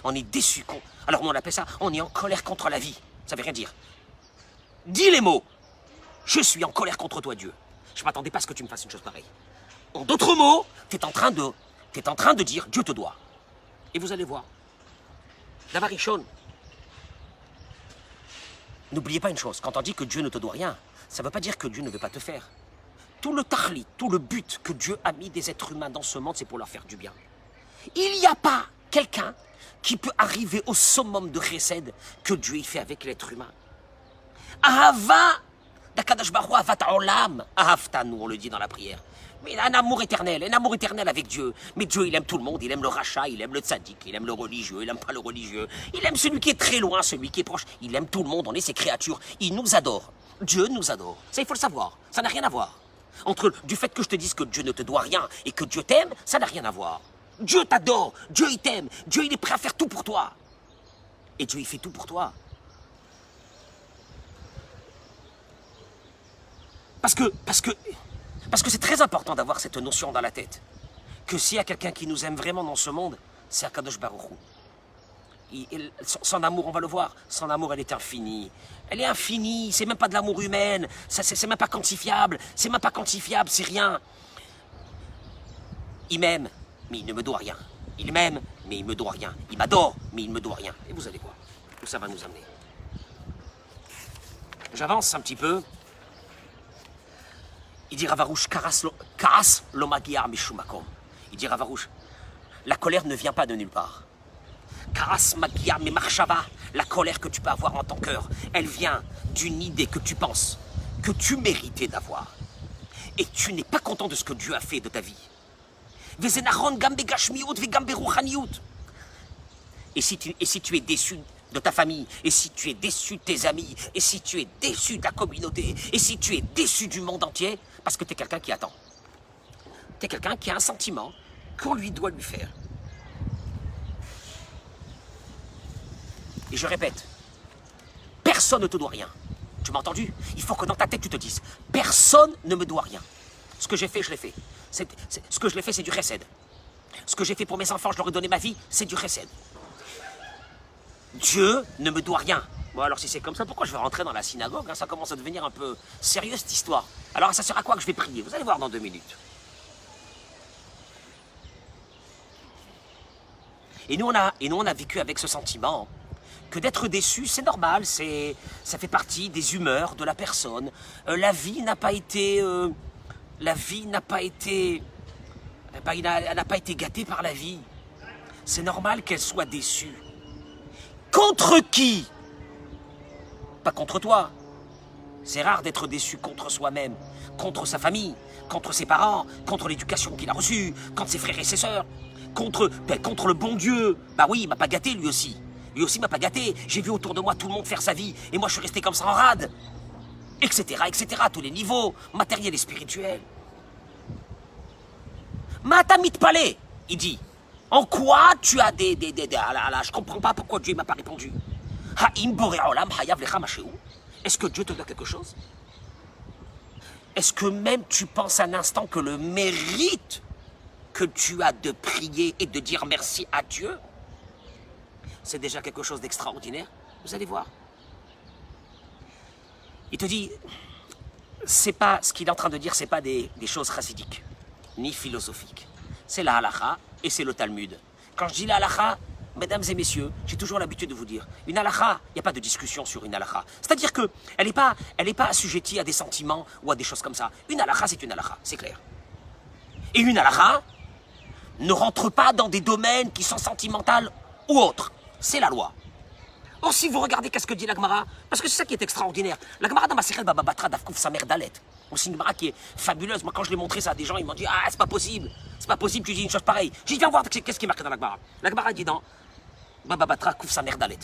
On est déçu. Alors nous on appelle ça, on est en colère contre la vie. Ça veut rien dire. Dis les mots. Je suis en colère contre toi Dieu. Je ne m'attendais pas à ce que tu me fasses une chose pareille. En d'autres mots, tu es en train de dire Dieu te doit. Et vous allez voir. Davarichon. N'oubliez pas une chose, quand on dit que Dieu ne te doit rien, ça ne veut pas dire que Dieu ne veut pas te faire. tout le tahlit, tout le but que Dieu a mis des êtres humains dans ce monde, c'est pour leur faire du bien. Il n'y a pas quelqu'un qui peut arriver au summum de chesed que Dieu y fait avec l'être humain. Ahava, d'Akadosh Baruch Hu, avat olam, ahavtanu, on le dit dans la prière. Mais un amour éternel avec Dieu. Mais Dieu, il aime tout le monde, il aime le rachat, il aime le tzaddik, il aime le religieux, il aime pas le religieux. Il aime celui qui est très loin, celui qui est proche. Il aime tout le monde, on est ses créatures. Il nous adore. Dieu nous adore. Ça, il faut le savoir. Ça n'a rien à voir. Entre du fait que je te dise que Dieu ne te doit rien et que Dieu t'aime, ça n'a rien à voir. Dieu t'adore, Dieu il t'aime, Dieu il est prêt à faire tout pour toi. Et Dieu il fait tout pour toi. Parce que c'est très important d'avoir cette notion dans la tête. Que s'il y a quelqu'un qui nous aime vraiment dans ce monde, c'est Akadosh Baruch Hu. Son amour, on va le voir, son amour, elle est infinie. Elle est infinie, c'est même pas de l'amour humain, c'est même pas quantifiable, c'est rien. Il m'aime, mais il ne me doit rien. Il m'aime, mais il me doit rien. Il m'adore, mais il ne me doit rien. Et vous allez voir où ça va nous amener. J'avance un petit peu. Il dit Ravarouche, karas lo magyar mishumakom. Il dit Ravarouche, la colère ne vient pas de nulle part. Karas magyar mi marshava, la colère que tu peux avoir en ton cœur, elle vient d'une idée que tu penses, que tu méritais d'avoir. Et tu n'es pas content de ce que Dieu a fait de ta vie. Et si tu es déçu de ta famille, et si tu es déçu de tes amis, et si tu es déçu de la communauté, et si tu es déçu du monde entier, parce que tu es quelqu'un qui attend. Tu es quelqu'un qui a un sentiment qu'on lui doit lui faire. Et je répète, personne ne te doit rien. Tu m'as entendu? Il faut que dans ta tête tu te dises, personne ne me doit rien. Ce que j'ai fait, je l'ai fait. Ce que je l'ai fait, c'est du chesed. Ce que j'ai fait pour mes enfants, je leur ai donné ma vie, c'est du chesed. Dieu ne me doit rien. Bon, alors si c'est comme ça, pourquoi je vais rentrer dans la synagogue, hein? Ça commence à devenir un peu sérieux cette histoire. Alors ça sert à quoi que je vais prier? Vous allez voir dans 2 minutes. Et nous, on a vécu avec ce sentiment que d'être déçu, c'est normal, ça fait partie des humeurs de la personne. La vie n'a pas été... elle n'a pas été gâtée par la vie. C'est normal qu'elle soit déçue. Contre qui? Pas contre toi. C'est rare d'être déçu contre soi-même, contre sa famille, contre ses parents, contre l'éducation qu'il a reçue, contre ses frères et ses sœurs, contre le bon Dieu. Bah oui, il m'a pas gâté lui aussi. Lui aussi m'a pas gâté. J'ai vu autour de moi tout le monde faire sa vie, et moi je suis resté comme ça en rade. Etc., à tous les niveaux, matériel et spirituel. Matamit palais, il dit. En quoi tu as des je comprends pas pourquoi Dieu m'a pas répondu. Est-ce que Dieu te doit quelque chose? Est-ce que même tu penses un instant que le mérite que tu as de prier et de dire merci à Dieu, c'est déjà quelque chose d'extraordinaire? Vous allez voir. Il te dit, c'est pas ce qu'il est en train de dire, c'est pas des choses chassidiques, ni philosophiques. C'est la halakha et c'est le Talmud. Quand je dis la halakha, mesdames et messieurs, j'ai toujours l'habitude de vous dire, une halakha, il n'y a pas de discussion sur une halakha. C'est-à-dire qu'elle n'est pas assujettie à des sentiments ou à des choses comme ça. Une halakha, c'est une halakha, c'est clair. Et une halakha ne rentre pas dans des domaines qui sont sentimentaux ou autres. C'est la loi. Or, si vous regardez qu'est-ce que dit la Gemara, parce que c'est ça qui est extraordinaire. La Gemara dans Masechet Baba Batra d'Avkouf sa mère Dalet. C'est une Gemara qui est fabuleuse. Moi, quand je l'ai montré ça à des gens, ils m'ont dit, ah, c'est pas possible, tu dis une chose pareille. J'ai dit, viens voir qu'est-ce qui est marqué dans la Gemara. La Gemara dit dans Baba Batra Kouf sa mère Dalet.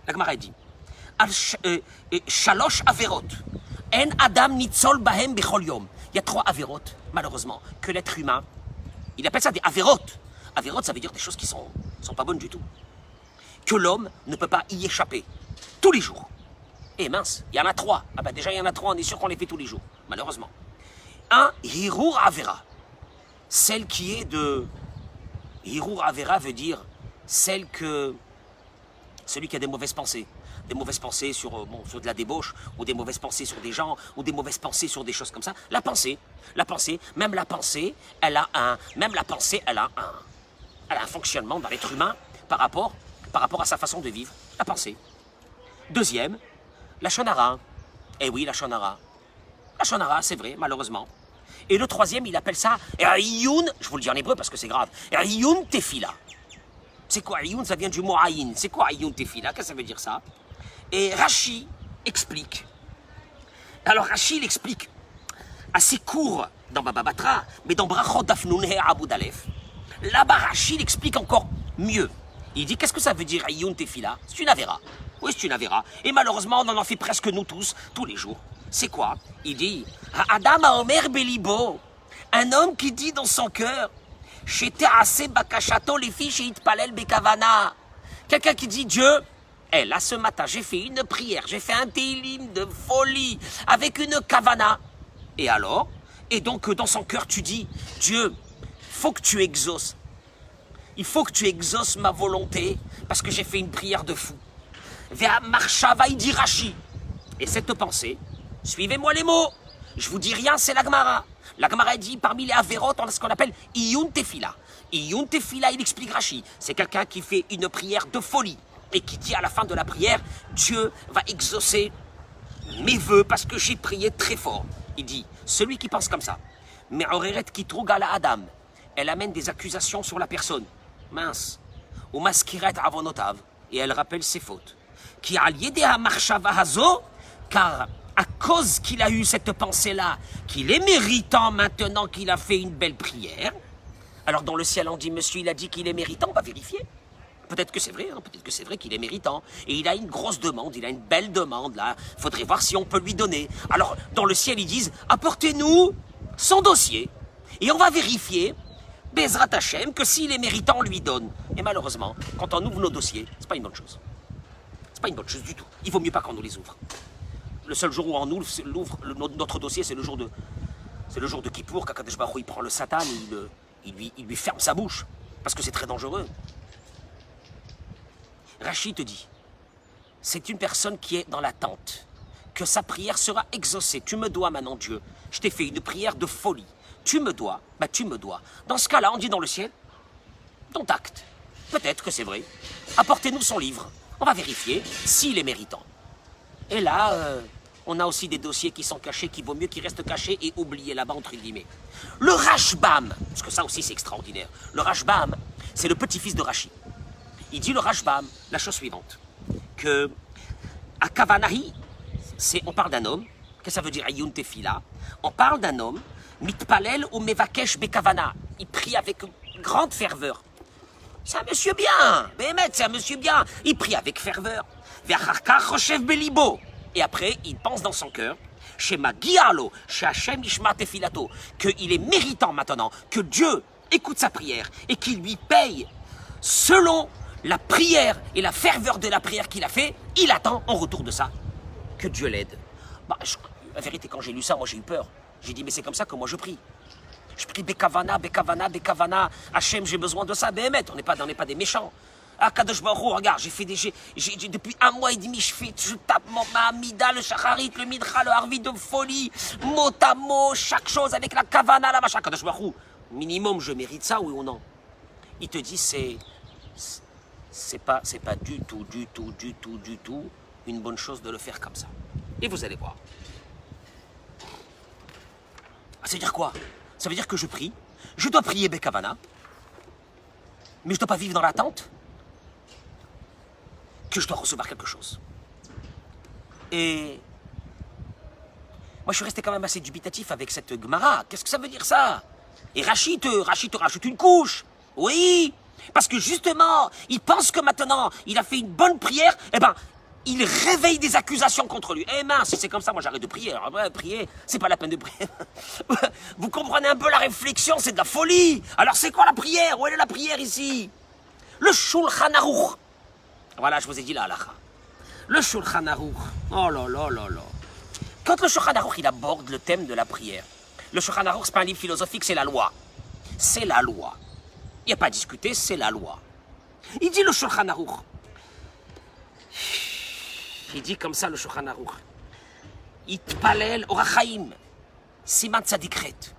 La Gemara dit, Shalosh Averot, En Adam Nitzol Bahem Bechol Yom. Il y a 3 Averot, malheureusement, que l'être humain, il appelle ça des Averot. Averot, ça veut dire des choses qui sont pas bonnes du tout. Que l'homme ne peut pas y échapper tous les jours. Et mince, il y en a 3. Ah ben déjà, il y en a 3, on est sûr qu'on les fait tous les jours, malheureusement. 1, Hirur Avera. Celle qui est de... Hirur Avera veut dire celui qui a des mauvaises pensées. Des mauvaises pensées sur de la débauche, ou des mauvaises pensées sur des gens, ou des mauvaises pensées sur des choses comme ça. La pensée, même la pensée, elle a un fonctionnement dans l'être humain par rapport à sa façon de vivre, la pensée. Deuxième, la shonara. Eh oui, la shonara. La shonara, c'est vrai, malheureusement. Et le troisième, il appelle ça Riyun, je vous le dis en hébreu parce que c'est grave, Riyun Tefila. C'est quoi Riyun? Ça vient du mot Aïn. C'est quoi Riyun Tefila? Qu'est-ce que ça veut dire ça? Et Rashi explique. Alors Rashi, il explique assez court dans Baba Batra, mais dans Brachot Dafnun He Abud Aleph. Là-bas, Rashi, il explique encore mieux. Il dit, qu'est-ce que ça veut dire Riyun Tefila? C'est une avéra. Oui, c'est une avéra. Et malheureusement, on en fait presque nous tous les jours. C'est quoi? Il dit, Adam Omer Belibo, un homme qui dit dans son cœur, J'étais assez bakashato les filles chez Itpalel Bekavana. Quelqu'un qui dit, Dieu, là ce matin, j'ai fait une prière, j'ai fait un télim de folie avec une kavana. Et alors? Et donc, dans son cœur, tu dis, Dieu, faut que tu exauces. Il faut que tu exauces ma volonté parce que j'ai fait une prière de fou. Vers Marshava, il dit Rashi. Et cette pensée, suivez-moi les mots. Je vous dis rien, c'est la Gemara. La Gemara dit, parmi les Averot, on a ce qu'on appelle Iyun Tefila. Iyun Tefila, il explique Rashi. C'est quelqu'un qui fait une prière de folie et qui dit à la fin de la prière, Dieu va exaucer mes vœux parce que j'ai prié très fort. Il dit, celui qui pense comme ça, mais Oreret qui trougala Adam, elle amène des accusations sur la personne. Mince. Ou maskiret avonotav, et elle rappelle ses fautes. Qui a lié à marshava hazo, car à cause qu'il a eu cette pensée-là, qu'il est méritant maintenant qu'il a fait une belle prière. Alors dans le ciel, on dit, monsieur, il a dit qu'il est méritant, on va vérifier. Peut-être que c'est vrai, hein, peut-être que c'est vrai qu'il est méritant. Et il a une grosse demande, il a une belle demande, là. Faudrait voir si on peut lui donner. Alors, dans le ciel, ils disent, apportez-nous son dossier. Et on va vérifier, Bezrat Hashem, que s'il est méritant, on lui donne. Et malheureusement, quand on ouvre nos dossiers, c'est pas une bonne chose. C'est pas une bonne chose du tout. Il vaut mieux pas qu'on nous les ouvre. Le seul jour où on ouvre notre dossier, c'est le jour de Kippour, quand Kadesh Baruch Hu, il prend le Satan et il lui ferme sa bouche. Parce que c'est très dangereux. Rachid te dit, c'est une personne qui est dans l'attente, que sa prière sera exaucée. Tu me dois maintenant, Dieu. Je t'ai fait une prière de folie. Tu me dois, tu me dois. Dans ce cas-là, on dit dans le ciel, dont acte. Peut-être que c'est vrai. Apportez-nous son livre. On va vérifier s'il est méritant. Et là, on a aussi des dossiers qui sont cachés, qu'il vaut mieux qu'ils restent cachés et oubliés là-bas, entre guillemets. Le Rashbam, parce que ça aussi c'est extraordinaire. Le Rashbam, c'est le petit-fils de Rashi. Il dit le Rashbam, la chose suivante, que à Kavanahi, on parle d'un homme, qu'est-ce que ça veut dire Ayun Tefila? On parle d'un homme, Mitpalel ou Mevakesh Bekavana, il prie avec grande ferveur. C'est un monsieur bien, Béhémet, c'est un monsieur bien, il prie avec ferveur. Et après, il pense dans son cœur, chez Magialo, chez Hachem Ishma Tefilato, qu'il est méritant maintenant, que Dieu écoute sa prière et qu'il lui paye selon la prière et la ferveur de la prière qu'il a fait, il attend en retour de ça que Dieu l'aide. La vérité, quand j'ai lu ça, moi j'ai eu peur. J'ai dit, mais c'est comme ça que moi je prie. Je prie Bekavana, Bekavana, Bekavana. Hachem, j'ai besoin de ça, Béhémet. On n'est pas des méchants. Ah, Kadosh Baruch Hu, regarde, depuis 1 mois et demi, je tape ma Amida, le Shacharit, le Midra, le Harvi de folie, mot à mot, chaque chose avec la Kavana, la machin. Kadosh Baruch Hu, minimum, je mérite ça, oui ou non? Il te dit, c'est pas du tout une bonne chose de le faire comme ça. Et vous allez voir. Ça veut dire quoi? Ça veut dire que je prie, je dois prier Bekavana, mais je dois pas vivre dans l'attente que je dois recevoir quelque chose. Et moi je suis resté quand même assez dubitatif avec cette Gemara. Qu'est-ce que ça veut dire ça? Et Rachid te rajoute une couche. Oui, parce que justement, il pense que maintenant, il a fait une bonne prière, eh ben, il réveille des accusations contre lui. Eh mince, si c'est comme ça, moi j'arrête de prier. Alors, prier, c'est pas la peine de prier. Vous comprenez un peu la réflexion, c'est de la folie. Alors c'est quoi la prière? Où est la prière ici? Le Shulchan Aruch. Voilà, je vous ai dit la halakha. Le Shulchan Aruch. Oh là là là là. Quand le Shulchan Aruch, il aborde le thème de la prière, le Shulchan Aruch, c'est pas un livre philosophique, c'est la loi. C'est la loi. Il n'y a pas à discuter, c'est la loi. Il dit le Shulchan Aruch. Il dit comme ça le Shulchan Aruch. Itpalel orachaim, siman tzadikret.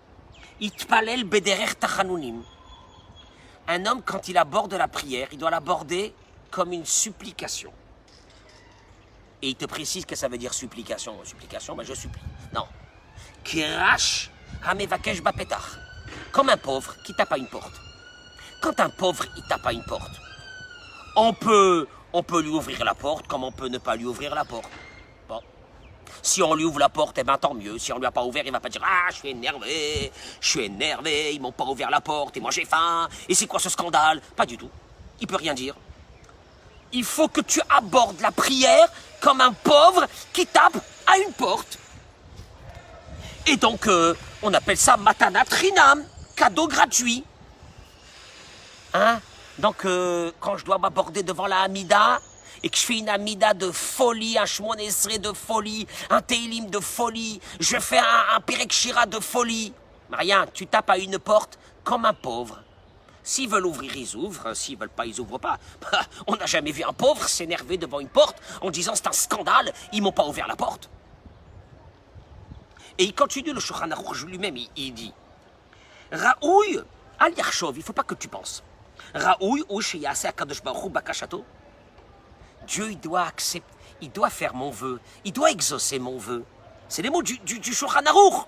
Itpalel bederech tachanunim. Un homme, quand il aborde la prière, il doit l'aborder comme une supplication. Et il te précise que ça veut dire supplication. Supplication, je supplie. Non. Kirash Hamevakesh bapetar. Comme un pauvre qui tape à une porte. Quand un pauvre, il tape à une porte, on peut lui ouvrir la porte comme on peut ne pas lui ouvrir la porte. Bon. Si on lui ouvre la porte, eh ben tant mieux. Si on lui a pas ouvert, il va pas dire « Ah, je suis énervé, ils m'ont pas ouvert la porte et moi j'ai faim. Et c'est quoi ce scandale ?» Pas du tout. Il peut rien dire. Il faut que tu abordes la prière comme un pauvre qui tape à une porte. Et donc, on appelle ça Matanat Rinam, cadeau gratuit. Hein? Donc, quand je dois m'aborder devant la Hamida, et que je fais une Hamida de folie, un Shmon Esrei de folie, un Teilim de folie, je fais un Perek Shira de folie. Rien, tu tapes à une porte comme un pauvre. S'ils veulent ouvrir, ils ouvrent. S'ils veulent pas, ils ouvrent pas. On n'a jamais vu un pauvre s'énerver devant une porte en disant c'est un scandale, ils m'ont pas ouvert la porte. Et il continue le Shulchan Aruch lui-même, il dit Raoui al Yarshov, il faut pas que tu penses. Raoui ou Sheyase Akadosh Baruch Hu Bakashato. Dieu, il doit accepter, il doit faire mon vœu, il doit exaucer mon vœu. C'est les mots du Shulchan Aruch.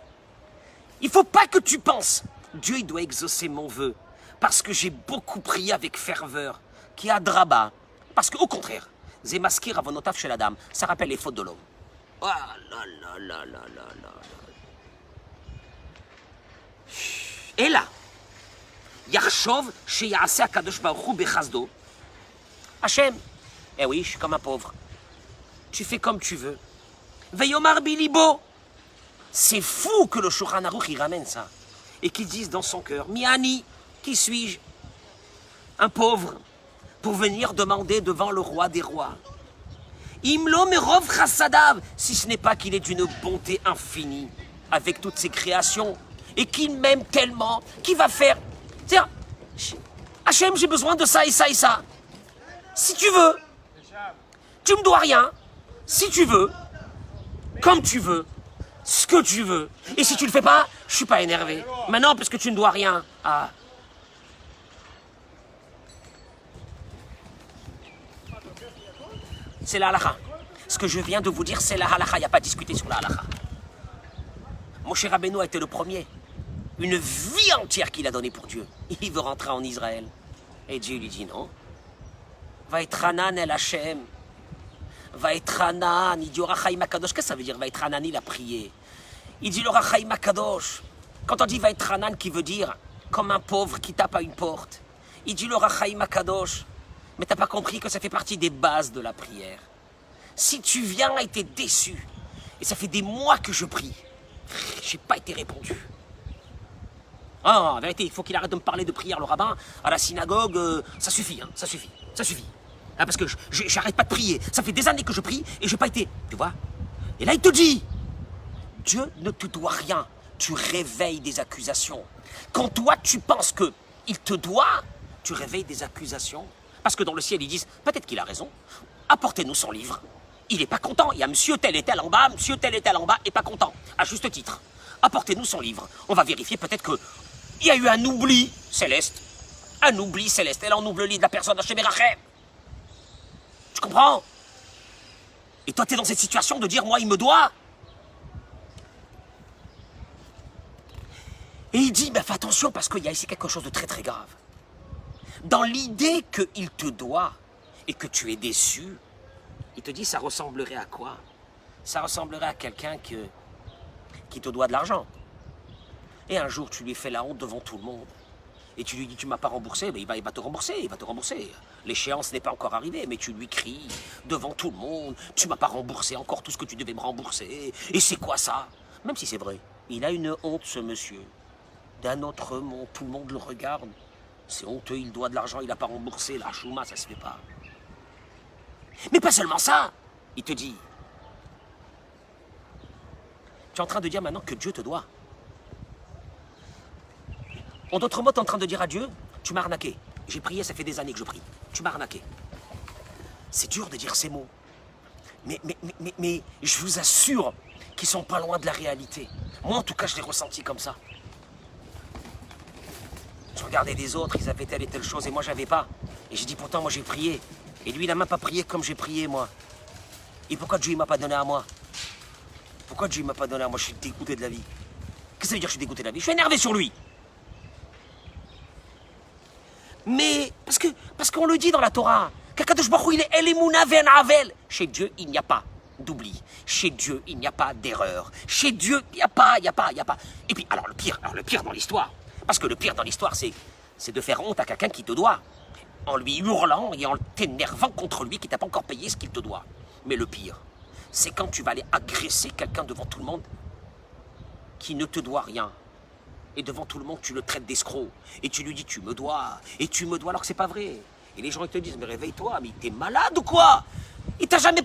Il faut pas que tu penses. Dieu, il doit exaucer mon vœu. Parce que j'ai beaucoup prié avec ferveur, qui a draba. Parce qu'au contraire, Zemaskir avonotav chez la dame, ça rappelle les fautes de l'homme. Oh là là là là là là. Et là, Yarshov chez Yaase Akadosh Baruch Hu Bechazdo. Hachem, eh oui, je suis comme un pauvre. Tu fais comme tu veux. Veyomar bilibo. C'est fou que le Shulchan Aruch il ramène ça. Et qu'il dise dans son cœur, Miani. Qui suis-je? Un pauvre, pour venir demander devant le roi des rois. Imlo merov chassadav, si ce n'est pas qu'il est d'une bonté infinie, avec toutes ses créations, et qu'il m'aime tellement, qu'il va faire... Tiens, Hachem, j'ai besoin de ça et ça et ça. Si tu veux, tu me dois rien. Si tu veux, comme tu veux, ce que tu veux. Et si tu le fais pas, je suis pas énervé. Maintenant, parce que tu ne dois rien. Ah. C'est la halakha. Ce que je viens de vous dire, c'est la halakha. Il n'y a pas à discuter sur la halakha. Moshe Rabbeinu a été le premier. Une vie entière qu'il a donnée pour Dieu. Il veut rentrer en Israël. Et Dieu lui dit non. Vaetranan el Hashem. Vaetranan. Il dit Orachaim Akadosh. Qu'est-ce que ça veut dire Vaetranan, il a prié. Il dit Orachaim Akadosh. Quand on dit Vaetranan, qui veut dire comme un pauvre qui tape à une porte. Il dit Orachaim Akadosh. Mais t'as pas compris que ça fait partie des bases de la prière. Si tu viens et t'es déçu, et ça fait des mois que je prie, j'ai pas été répondu. Ah, en vérité, il faut qu'il arrête de me parler de prière, le rabbin, à la synagogue, ça suffit, hein, ça suffit. Ah, parce que j'arrête pas de prier. Ça fait des années que je prie et j'ai pas été. Tu vois? Et là, il te dit, Dieu ne te doit rien. Tu réveilles des accusations. Quand toi, tu penses que il te doit, tu réveilles des accusations. Parce que dans le ciel, ils disent, peut-être qu'il a raison, apportez-nous son livre. Il n'est pas content, il y a monsieur tel et tel en bas, monsieur tel et tel en bas, et pas content, à juste titre. Apportez-nous son livre. On va vérifier peut-être qu'il y a eu un oubli céleste. Un oubli céleste. Elle en ouvre le lit de la personne Hachem Erachem. Tu comprends? Et toi, tu es dans cette situation de dire, moi, il me doit. Et il dit, bah, fais attention, parce qu'il y a ici quelque chose de très très grave. Dans l'idée qu'il te doit et que tu es déçu, il te dit ça ressemblerait à quoi? Ça ressemblerait à quelqu'un qui te doit de l'argent. Et un jour, tu lui fais la honte devant tout le monde. Et tu lui dis, tu m'as pas remboursé, mais il va te rembourser, L'échéance n'est pas encore arrivée, mais tu lui cries devant tout le monde, tu m'as pas remboursé encore tout ce que tu devais me rembourser. Et c'est quoi ça? Même si c'est vrai, il a une honte, ce monsieur. D'un autre monde, tout le monde le regarde. C'est honteux, il doit de l'argent, il n'a pas remboursé, la chouma, ça se fait pas. Mais pas seulement ça, il te dit. Tu es en train de dire maintenant que Dieu te doit. En d'autres mots, tu es en train de dire à Dieu, tu m'as arnaqué. J'ai prié, ça fait des années que je prie. Tu m'as arnaqué. C'est dur de dire ces mots. Mais je vous assure qu'ils sont pas loin de la réalité. Moi, en tout cas, je l'ai ressenti comme ça. Je regardais les autres, ils avaient telle et telle chose et moi j'avais pas. Et j'ai dit pourtant moi j'ai prié. Et lui il n'a même pas prié comme j'ai prié moi. Et pourquoi Dieu il m'a pas donné à moi? Pourquoi Dieu il m'a pas donné à moi? Je suis dégoûté de la vie. Qu'est-ce que ça veut dire je suis dégoûté de la vie? Je suis énervé sur lui. Mais, parce qu'on le dit dans la Torah, qu'Akadosh Baruch Hu, il est Elimuna ven avel. Chez Dieu, il n'y a pas d'oubli. Chez Dieu, il n'y a pas d'erreur. Chez Dieu, il n'y a pas. Et puis, alors le pire dans l'histoire, parce que le pire dans l'histoire, c'est de faire honte à quelqu'un qui te doit, en lui hurlant et en t'énervant contre lui qui t'a pas encore payé ce qu'il te doit. Mais le pire, c'est quand tu vas aller agresser quelqu'un devant tout le monde qui ne te doit rien. Et devant tout le monde, tu le traites d'escroc. Et tu lui dis, tu me dois, alors que c'est pas vrai. Et les gens, ils te disent, mais réveille-toi, mais t'es malade ou quoi? Il t'a jamais...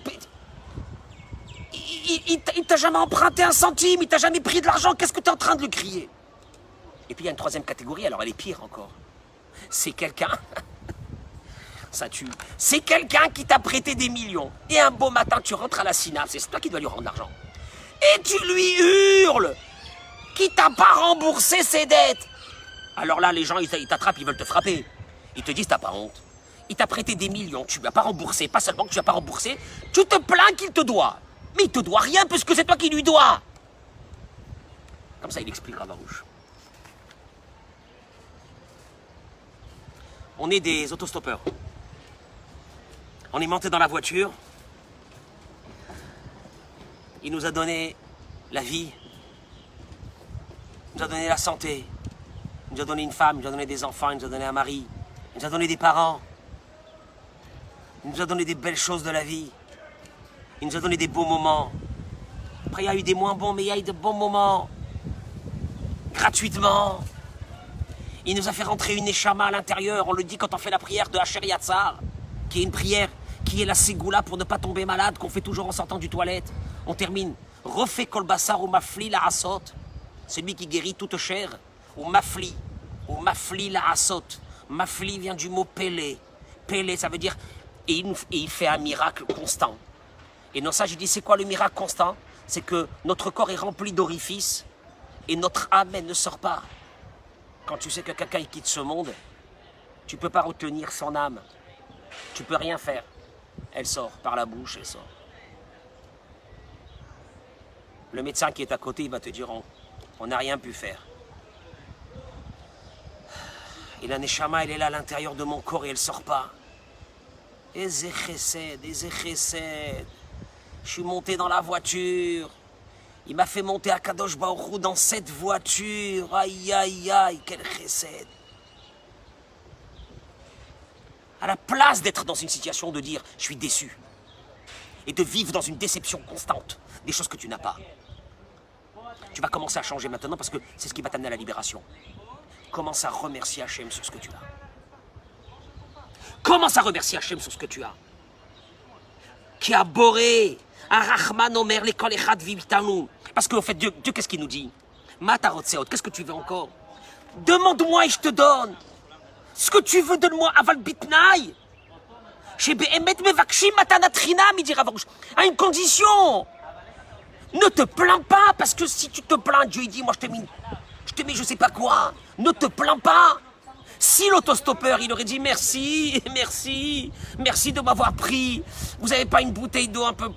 Il t'a jamais emprunté un centime, il t'a jamais pris de l'argent, qu'est-ce que t'es en train de lui crier? Et puis il y a une troisième catégorie, alors elle est pire encore. C'est quelqu'un... Ça tue. C'est quelqu'un qui t'a prêté des millions. Et un beau matin, tu rentres à la synapse, c'est toi qui dois lui rendre l'argent. Et tu lui hurles qui t'a pas remboursé ses dettes. Alors là, les gens, ils t'attrapent, ils veulent te frapper. Ils te disent, t'as pas honte. Il t'a prêté des millions, tu lui as pas remboursé. Pas seulement que tu lui as pas remboursé, tu te plains qu'il te doit. Mais il te doit rien puisque c'est toi qui lui dois. Comme ça, il explique Ravarouche. On est des autostoppeurs. On est monté dans la voiture. Il nous a donné la vie. Il nous a donné la santé. Il nous a donné une femme, il nous a donné des enfants, il nous a donné un mari. Il nous a donné des parents. Il nous a donné des belles choses de la vie. Il nous a donné des beaux moments. Après, il y a eu des moins bons, mais il y a eu de bons moments. Gratuitement. Il nous a fait rentrer une échama à l'intérieur. On le dit quand on fait la prière de Asher Yatzar, qui est une prière, qui est la ségoula pour ne pas tomber malade, qu'on fait toujours en sortant du toilette. On termine. Refait kol basar ou mafli la asot. C'est lui qui guérit toute chair. Ou mafli la asot. Mafli vient du mot pélé. Pélé, ça veut dire... Et il fait un miracle constant. Et non, ça, je dis, c'est quoi le miracle constant? C'est que notre corps est rempli d'orifices et notre âme, elle ne sort pas. Quand tu sais que quelqu'un quitte ce monde, tu ne peux pas retenir son âme. Tu ne peux rien faire. Elle sort par la bouche, elle sort. Le médecin qui est à côté, il va te dire, on n'a rien pu faire. Et la neshama, elle est là à l'intérieur de mon corps et elle ne sort pas. Eze chesed. Je suis monté dans la voiture. Il m'a fait monter à Kadosh Baruch Hu dans cette voiture. Aïe, aïe, aïe, quel chesed. À la place d'être dans une situation de dire « je suis déçu » et de vivre dans une déception constante des choses que tu n'as pas, tu vas commencer à changer maintenant parce que c'est ce qui va t'amener à la libération. Commence à remercier Hachem sur ce que tu as. Commence à remercier Hachem sur ce que tu as. Qui a boré, un Rahman Omer, l'école Echad Vivitanu. Parce qu'au fait, Dieu qu'est-ce qu'il nous dit? Matarotseot, qu'est-ce que tu veux encore? Demande-moi et je te donne. Ce que tu veux, donne-moi, aval bitnaï. Chez Behemet Mevakshim Matanatrina, mi dit Ravarouche. À une condition. Ne te plains pas, parce que si tu te plains, Dieu il dit, moi je te mets je sais pas quoi. Ne te plains pas. Si l'autostoppeur, il aurait dit merci de m'avoir pris. Vous n'avez pas une bouteille d'eau un peu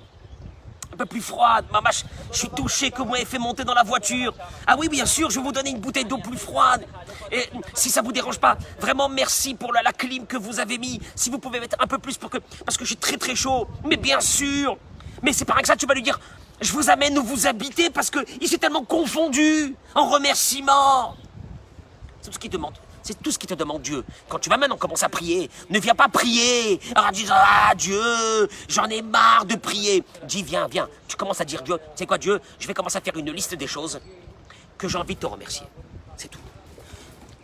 plus froide? Maman, je suis touché que vous m'avez fait monter dans la voiture. Ah oui, bien sûr, je vais vous donner une bouteille d'eau plus froide. Et si ça vous dérange pas, vraiment merci pour la clim que vous avez mis. Si vous pouvez mettre un peu plus parce que je suis très très chaud. Mais bien sûr. Mais c'est pas que ça, tu vas lui dire, je vous amène où vous habitez parce qu'il s'est tellement confondu en remerciement. C'est tout ce qu'il demande. C'est tout ce qu'il te demande Dieu. Quand tu vas maintenant commencer à prier, ne viens pas prier en disant « Ah Dieu, j'en ai marre de prier ». Dis « Viens. » Tu commences à dire « Dieu, tu sais quoi Dieu, je vais commencer à faire une liste des choses que j'ai envie de te remercier. » C'est tout.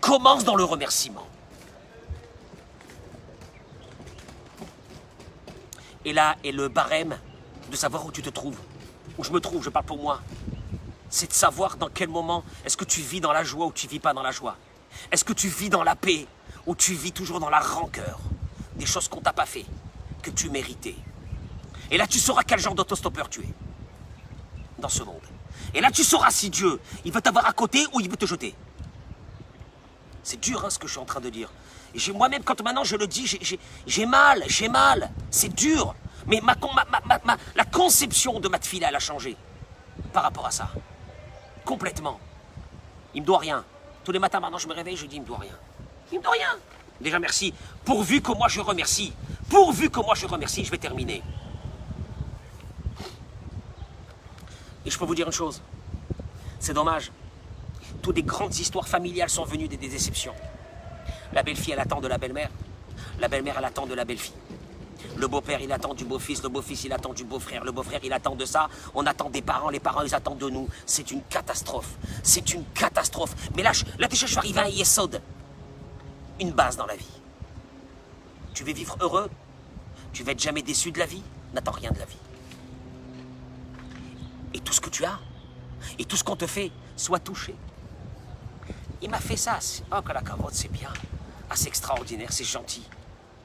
Commence dans le remerciement. Et là est le barème de savoir où tu te trouves. Où je me trouve, je parle pour moi. C'est de savoir dans quel moment est-ce que tu vis dans la joie ou tu vis pas dans la joie. Est-ce que tu vis dans la paix ou tu vis toujours dans la rancœur des choses qu'on t'a pas fait, que tu méritais? Et là, tu sauras quel genre d'autostoppeur tu es dans ce monde. Et là, tu sauras si Dieu, il veut t'avoir à côté ou il veut te jeter. C'est dur, hein, ce que je suis en train de dire. Et moi-même, quand maintenant je le dis, j'ai mal. C'est dur. Mais la conception de ma tefila, elle a changé par rapport à ça. Complètement. Il me doit rien. Tous les matins, maintenant, je me réveille, je dis, il me doit rien. Il me doit rien. Déjà, merci. Pourvu que moi, je remercie. Pourvu que moi, je remercie, je vais terminer. Et je peux vous dire une chose. C'est dommage. Toutes les grandes histoires familiales sont venues des déceptions. La belle-fille, elle attend de la belle-mère. La belle-mère, elle attend de la belle-fille. Le beau-père, il attend du beau-fils. Le beau-fils, il attend du beau-frère. Le beau-frère, il attend de ça. On attend des parents. Les parents, ils attendent de nous. C'est une catastrophe. C'est une catastrophe. Mais là déjà, je suis arrivé à un yesod. Une base dans la vie. Tu veux vivre heureux? Tu vas être jamais déçu de la vie? N'attends rien de la vie. Et tout ce que tu as, et tout ce qu'on te fait, soit touché. Il m'a fait ça. Oh, que la carotte, c'est bien. Ah, c'est extraordinaire, c'est gentil.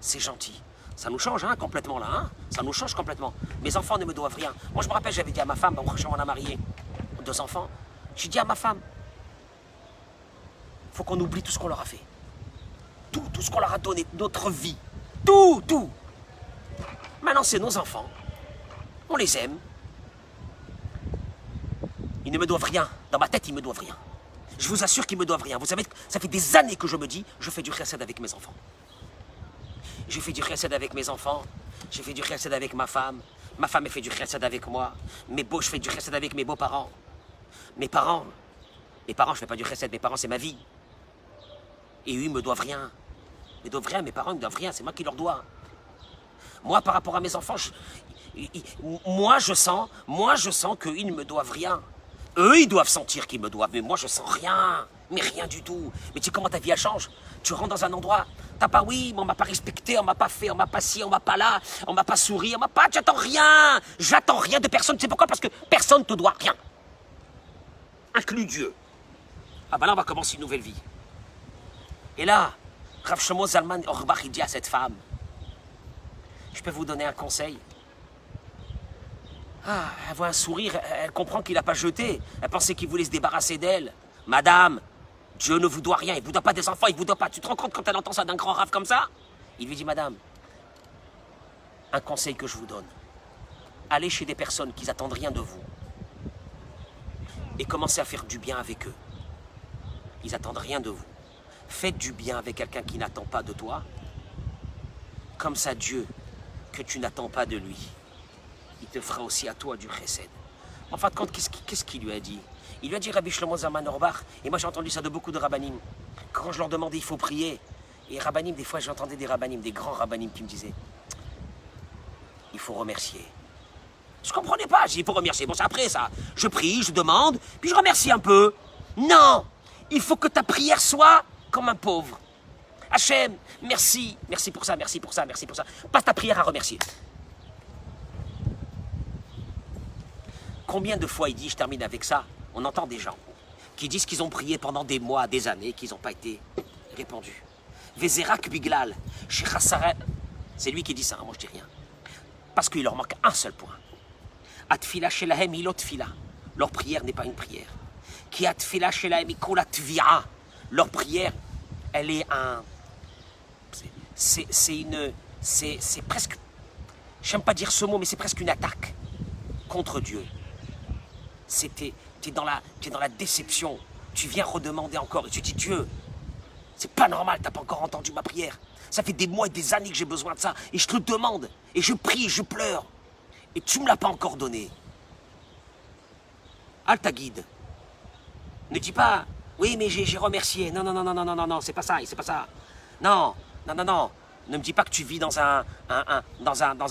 C'est gentil. Ça nous change, hein, complètement, là, hein. Ça nous change complètement. Mes enfants ne me doivent rien. Moi, je me rappelle, j'avais dit à ma femme, bon, on a marié 2 enfants. J'ai dit à ma femme, faut qu'on oublie tout ce qu'on leur a fait. Tout ce qu'on leur a donné, notre vie. Tout. Maintenant, c'est nos enfants. On les aime. Ils ne me doivent rien. Dans ma tête, ils me doivent rien. Je vous assure qu'ils me doivent rien. Vous savez, ça fait des années que je me dis, je fais du chesed avec mes enfants. J'ai fait du chesed avec mes enfants. J'ai fait du chesed avec ma femme. Ma femme, elle fait du chesed avec moi. Je fais du chesed avec mes beaux-parents. Mes parents, je fais pas du chesed. Mes parents, c'est ma vie. Et eux, ils me doivent rien. Ils me doivent rien. Mes parents, ils me doivent rien. C'est moi qui leur dois. Moi, par rapport à mes enfants, moi, je sens qu'ils ne me doivent rien. Eux, ils doivent sentir qu'ils me doivent, mais moi, je sens rien. Mais rien du tout. Mais tu sais comment ta vie, elle change? Tu rentres dans un endroit, t'as pas, oui, mais on m'a pas respecté, on m'a pas fait, on m'a pas ci, on m'a pas là, on m'a pas souri, on m'a pas... J'attends rien. J'attends rien de personne. Tu sais pourquoi? Parce que personne ne te doit rien. Inclus Dieu. Ah ben là, on va commencer une nouvelle vie. Et là, Rav Shlomo Zalman Auerbach, il dit à cette femme, je peux vous donner un conseil? Ah, elle voit un sourire, elle comprend qu'il n'a pas jeté. Elle pensait qu'il voulait se débarrasser d'elle. Madame, Dieu ne vous doit rien, il ne vous doit pas des enfants, il ne vous doit pas. Tu te rends compte quand elle entend ça d'un grand rave comme ça? Il lui dit, madame, un conseil que je vous donne. Allez chez des personnes qui n'attendent rien de vous. Et commencez à faire du bien avec eux. Ils n'attendent rien de vous. Faites du bien avec quelqu'un qui n'attend pas de toi. Comme ça, Dieu, que tu n'attends pas de lui, il te fera aussi à toi du chesed. En fin de compte, qu'est-ce qu'il lui a dit? Il lui a dit Rabbi Shlomo Zalman Auerbach, et moi j'ai entendu ça de beaucoup de rabbanim. Quand je leur demandais, il faut prier. Et rabbanim, des fois j'entendais des rabbanim, des grands rabbanim qui me disaient, il faut remercier. Je comprenais pas, j'ai dit, il faut remercier. Bon, c'est après ça. Je prie, je demande, puis je remercie un peu. Non, il faut que ta prière soit comme un pauvre. Hachem, merci, merci pour ça, merci pour ça, merci pour ça. Passe ta prière à remercier. Combien de fois il dit, je termine avec ça, on entend des gens qui disent qu'ils ont prié pendant des mois, des années, qu'ils n'ont pas été répandus. Vezerak Biglal, c'est lui qui dit ça, hein, moi je dis rien. Parce qu'il leur manque un seul point. Atfila shelahem ilot tfila. Leur prière n'est pas une prière. Ki atfila shelahem ikola tvia. Leur prière, elle est un... C'est presque... J'aime pas dire ce mot, mais c'est presque une attaque contre Dieu. Tu es dans la déception. Tu viens redemander encore et tu dis, Dieu, c'est pas normal, t'as pas encore entendu ma prière. Ça fait des mois et des années que j'ai besoin de ça. Et je te le demande. Et je prie et je pleure. Et tu me l'as pas encore donné. Alta guide. Ne dis pas, oui, mais j'ai remercié. Non, non, non, non, non, non, non, non, c'est pas ça, c'est pas ça. Non, non, non, non. Ne me dis pas que tu vis dans un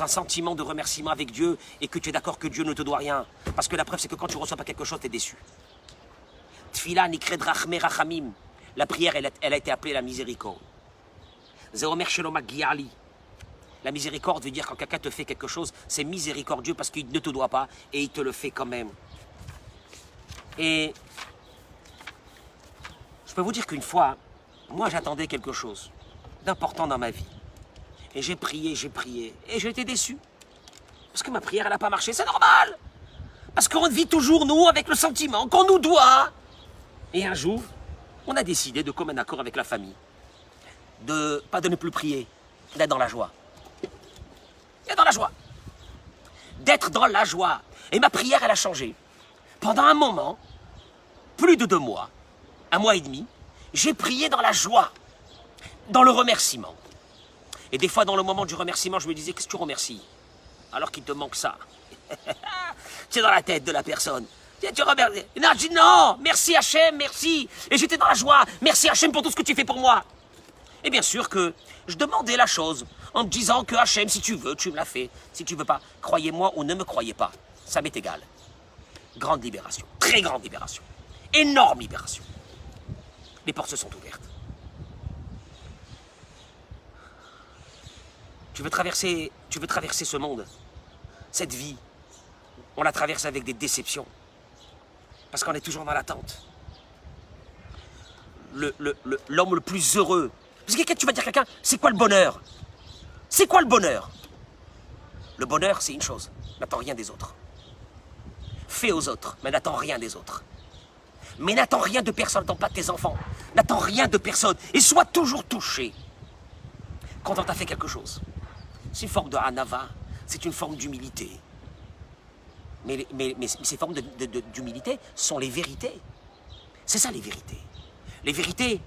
sentiment de remerciement avec Dieu et que tu es d'accord que Dieu ne te doit rien. Parce que la preuve, c'est que quand tu reçois pas quelque chose, tu es déçu. Tfila nikred rachme rachamim. La prière, elle a été appelée la miséricorde. Zeomer sheloma giali. La miséricorde veut dire quand quelqu'un te fait quelque chose, c'est miséricordieux parce qu'il ne te doit pas et il te le fait quand même. Et je peux vous dire qu'une fois, moi j'attendais quelque chose d'important dans ma vie. Et j'ai prié, et j'ai été déçu. Parce que ma prière, elle n'a pas marché, c'est normal. Parce qu'on vit toujours, nous, avec le sentiment qu'on nous doit. Et un jour, on a décidé de commun accord avec la famille, pas de ne plus prier, d'être dans la joie. D'être dans la joie. D'être dans la joie. Et ma prière, elle a changé. Pendant un moment, plus de 2 mois, un mois et demi, j'ai prié dans la joie, dans le remerciement. Et des fois, dans le moment du remerciement, je me disais, qu'est-ce que tu remercies? Alors qu'il te manque ça. C'est dans la tête de la personne. Tu remercies. Non, je dis non, merci Hachem, merci. Et j'étais dans la joie, merci Hachem pour tout ce que tu fais pour moi. Et bien sûr que je demandais la chose en me disant que Hachem, si tu veux, tu me l'as fait. Si tu veux pas, croyez-moi ou ne me croyez pas. Ça m'est égal. Grande libération, très grande libération. Énorme libération. Les portes se sont ouvertes. Tu veux traverser ce monde, cette vie. On la traverse avec des déceptions. Parce qu'on est toujours dans l'attente. L'homme le plus heureux. Parce que tu vas dire à quelqu'un, c'est quoi le bonheur? C'est quoi le bonheur? Le bonheur, c'est une chose. N'attends rien des autres. Fais aux autres, mais n'attends rien des autres. Mais n'attends rien de personne, n'attends pas de tes enfants. N'attends rien de personne. Et sois toujours touché quand on t'a fait quelque chose. C'est une forme de hanava, c'est une forme d'humilité. Mais ces formes d'humilité sont les vérités. C'est ça les vérités. Les vérités,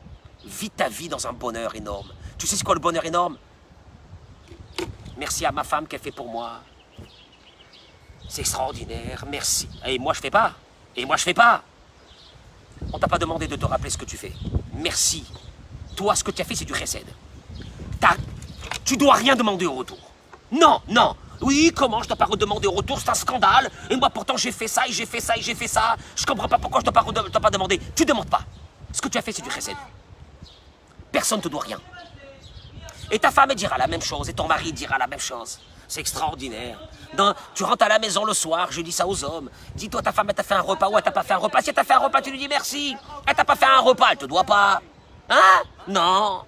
vis ta vie dans un bonheur énorme. Tu sais c'est quoi le bonheur énorme? Merci à ma femme qu'elle fait pour moi. C'est extraordinaire, merci. Et moi je fais pas. Et moi je fais pas. On t'a pas demandé de te rappeler ce que tu fais. Merci. Toi, ce que tu as fait, c'est du chesed. Tu dois rien demander au retour. Non, non. Oui, comment je dois pas redemander au retour? C'est un scandale. Et moi, pourtant, j'ai fait ça, et j'ai fait ça, et j'ai fait ça. Je comprends pas pourquoi je dois pas demander. Tu demandes pas. Ce que tu as fait, c'est du chesed. Personne ne te doit rien. Et ta femme, elle dira la même chose. Et ton mari dira la même chose. C'est extraordinaire. Tu rentres à la maison le soir, je dis ça aux hommes. Dis-toi, ta femme, elle t'a fait un repas ou elle t'a pas fait un repas. Si elle t'a fait un repas, tu lui dis merci. Elle t'a pas fait un repas, elle te doit pas. Hein? Non.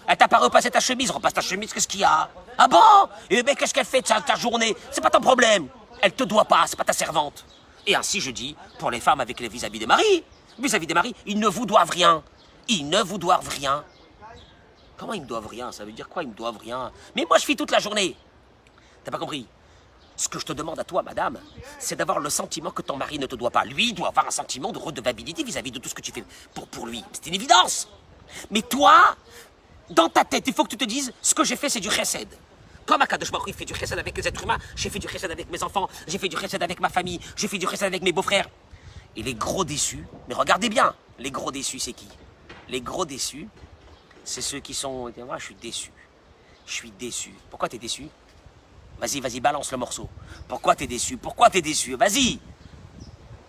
Elle t'a pas repassé ta chemise, repasse ta chemise, qu'est-ce qu'il y a? Ah bon? Et ben qu'est-ce qu'elle fait de ta journée? C'est pas ton problème. Elle te doit pas, c'est pas ta servante. Et ainsi je dis, pour les femmes avec les vis-à-vis des maris. Vis-à-vis des maris, ils ne vous doivent rien. Ils ne vous doivent rien. Comment ils me doivent rien? Ça veut dire quoi, ils me doivent rien? Mais moi je fais toute la journée. T'as pas compris? Ce que je te demande à toi, madame, c'est d'avoir le sentiment que ton mari ne te doit pas. Lui, il doit avoir un sentiment de redevabilité vis-à-vis de tout ce que tu fais pour lui. C'est une évidence. Mais toi, dans ta tête, il faut que tu te dises, ce que j'ai fait, c'est du chesed. Comme Akadosh Baruch Hu fait du chesed avec les êtres humains, j'ai fait du chesed avec mes enfants, j'ai fait du chesed avec ma famille, j'ai fait du chesed avec mes beaux-frères. Et les gros déçus, mais regardez bien, les gros déçus, c'est qui? Les gros déçus, c'est ceux qui sont... Moi, je suis déçu. Je suis déçu. Pourquoi t'es déçu? Vas-y, vas-y, balance le morceau. Pourquoi t'es déçu? Pourquoi t'es déçu? Vas-y.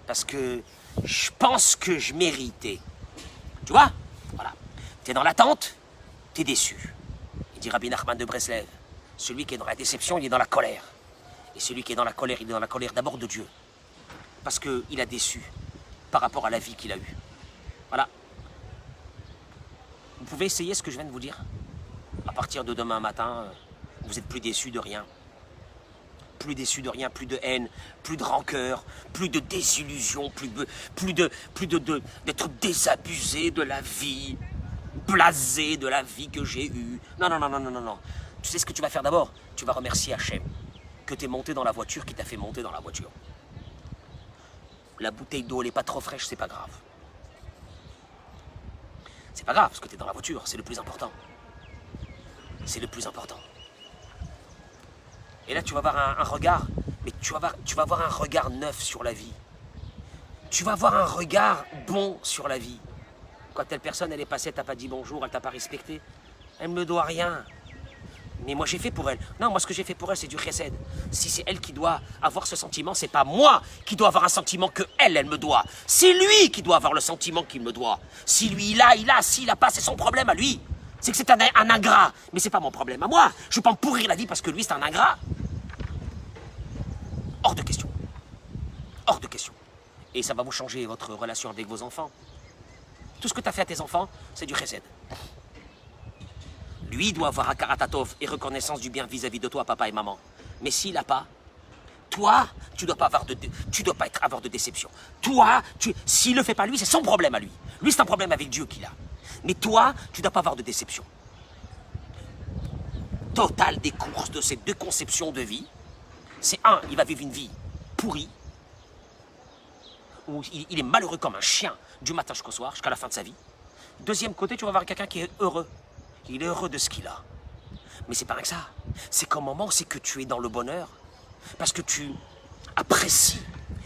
Parce que je pense que je méritais. Tu vois? Voilà. T'es dans l'attente, t'es déçu. Il dit Rabbi Nachman de Breslev, celui qui est dans la déception, il est dans la colère. Et celui qui est dans la colère, il est dans la colère d'abord de Dieu. Parce qu'il a déçu par rapport à la vie qu'il a eue. Voilà. Vous pouvez essayer ce que je viens de vous dire. À partir de demain matin, vous n'êtes plus déçu de rien. Plus déçu de rien, plus de haine, plus de rancœur, plus de désillusion, plus d'être désabusé de la vie, blasé de la vie que j'ai eue. Non, non, non, non, non, non, non. Tu sais ce que tu vas faire d'abord? Tu vas remercier Hachem que tu es monté dans la voiture qui t'a fait monter dans la voiture. La bouteille d'eau, elle n'est pas trop fraîche, c'est pas grave. C'est pas grave, parce que tu es dans la voiture, c'est le plus important. C'est le plus important. Et là, tu vas avoir un regard, mais tu vas avoir un regard neuf sur la vie. Tu vas avoir un regard bon sur la vie. Quand telle personne, elle est passée, elle t'a pas dit bonjour, elle t'a pas respecté, elle me doit rien. Mais moi, j'ai fait pour elle. Non, moi, ce que j'ai fait pour elle, c'est du chesed. Si c'est elle qui doit avoir ce sentiment, c'est pas moi qui dois avoir un sentiment que elle me doit. C'est lui qui doit avoir le sentiment qu'il me doit. Si lui, il a. S'il a pas, c'est son problème à lui. C'est que c'est un ingrat. Mais c'est pas mon problème à moi. Je vais pas me pourrir la vie parce que lui, c'est un ingrat. Hors de question. Hors de question. Et ça va vous changer votre relation avec vos enfants. Tout ce que tu as fait à tes enfants, c'est du chesed. Lui doit avoir akaratatov et reconnaissance du bien vis-à-vis de toi, papa et maman. Mais s'il n'a pas, toi, tu dois pas avoir avoir de déception. Toi, s'il ne le fait pas lui, c'est son problème à lui. Lui, c'est un problème avec Dieu qu'il a. Mais toi, tu dois pas avoir de déception. Total des courses de ces deux conceptions de vie, c'est un, il va vivre une vie pourrie, où il est malheureux comme un chien, du matin jusqu'au soir, jusqu'à la fin de sa vie. Deuxième côté, tu vas voir quelqu'un qui est heureux. Il est heureux de ce qu'il a. Mais c'est pas rien que ça. C'est qu'au moment, c'est que tu es dans le bonheur. Parce que tu apprécies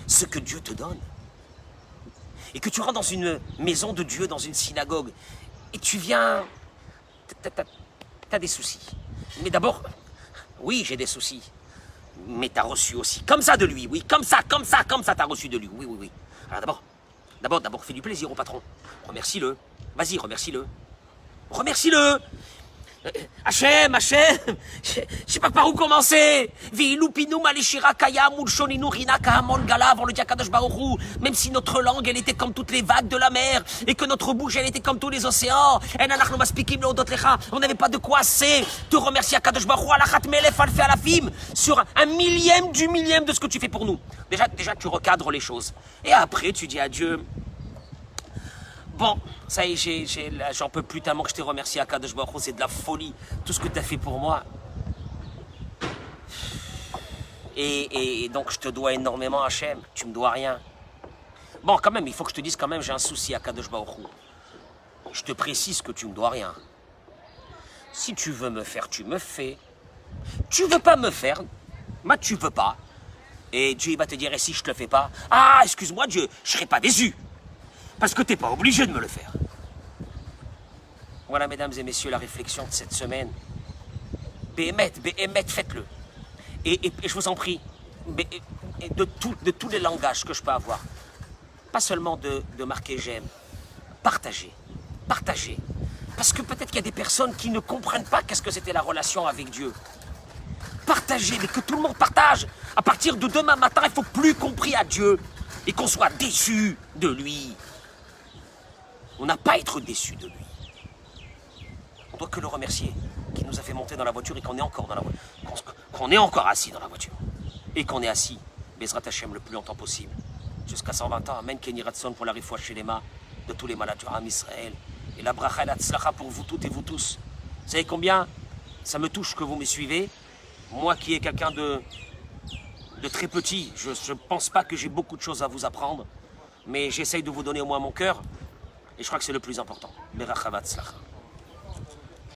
ce que Dieu te donne. Et que tu rentres dans une maison de Dieu, dans une synagogue. Et tu viens... T'as des soucis. Mais d'abord, oui, j'ai des soucis. Mais t'as reçu aussi. Comme ça de lui, oui. Comme ça, t'as reçu de lui. Oui, oui, oui. Alors d'abord, fais du plaisir au patron. Remercie-le. Vas-y, remercie-le. Remercie-le. Hachem, je sais pas par où commencer. On le dit à Kadosh Baruch Hu, même si notre langue elle était comme toutes les vagues de la mer et que notre bouche elle était comme tous les océans, on n'avait pas de quoi assez te remercier à Kadosh Baruch Hu sur un millième du millième de ce que tu fais pour nous. Déjà tu recadres les choses et après tu dis à Dieu. Bon, ça y est, j'en peux plus tellement que je t'ai remercié à Kadosh Baruch Hu, c'est de la folie, tout ce que tu as fait pour moi. Et donc je te dois énormément, Hachem, tu me dois rien. Bon, quand même, il faut que je te dise quand même, j'ai un souci à Kadosh Baruch Hu. Je te précise que tu me dois rien. Si tu veux me faire, tu me fais. Tu veux pas me faire, tu veux pas. Et Dieu il va te dire, et si je te le fais pas? Ah, excuse-moi Dieu, je serai pas déçu. Parce que t'es pas obligé de me le faire. Voilà, mesdames et messieurs, la réflexion de cette semaine. Béhémet, faites-le. Et je vous en prie, de tous les langages que je peux avoir, pas seulement de marquer j'aime, partagez. Parce que peut-être qu'il y a des personnes qui ne comprennent pas qu'est-ce que c'était la relation avec Dieu. Partagez, mais que tout le monde partage. À partir de demain matin, il faut plus qu'on prie à Dieu et qu'on soit déçu de lui. On n'a pas à être déçu de lui. On doit que le remercier, qui nous a fait monter dans la voiture et qu'on est encore dans la voiture, qu'on est encore assis dans la voiture. Et qu'on est assis, Bezrat Hashem, le plus longtemps possible. Jusqu'à 120 ans, Amen, Kenny Ratson pour la réfoua chez les mains de tous les malades du Ram Israël. Et la bracha et la tzlacha pour vous toutes et vous tous. Vous savez combien ça me touche que vous me suivez? Moi qui est quelqu'un de très petit, je ne pense pas que j'ai beaucoup de choses à vous apprendre. Mais j'essaye de vous donner au moins mon cœur. Et je crois que c'est le plus important. Berachavat tzlacha.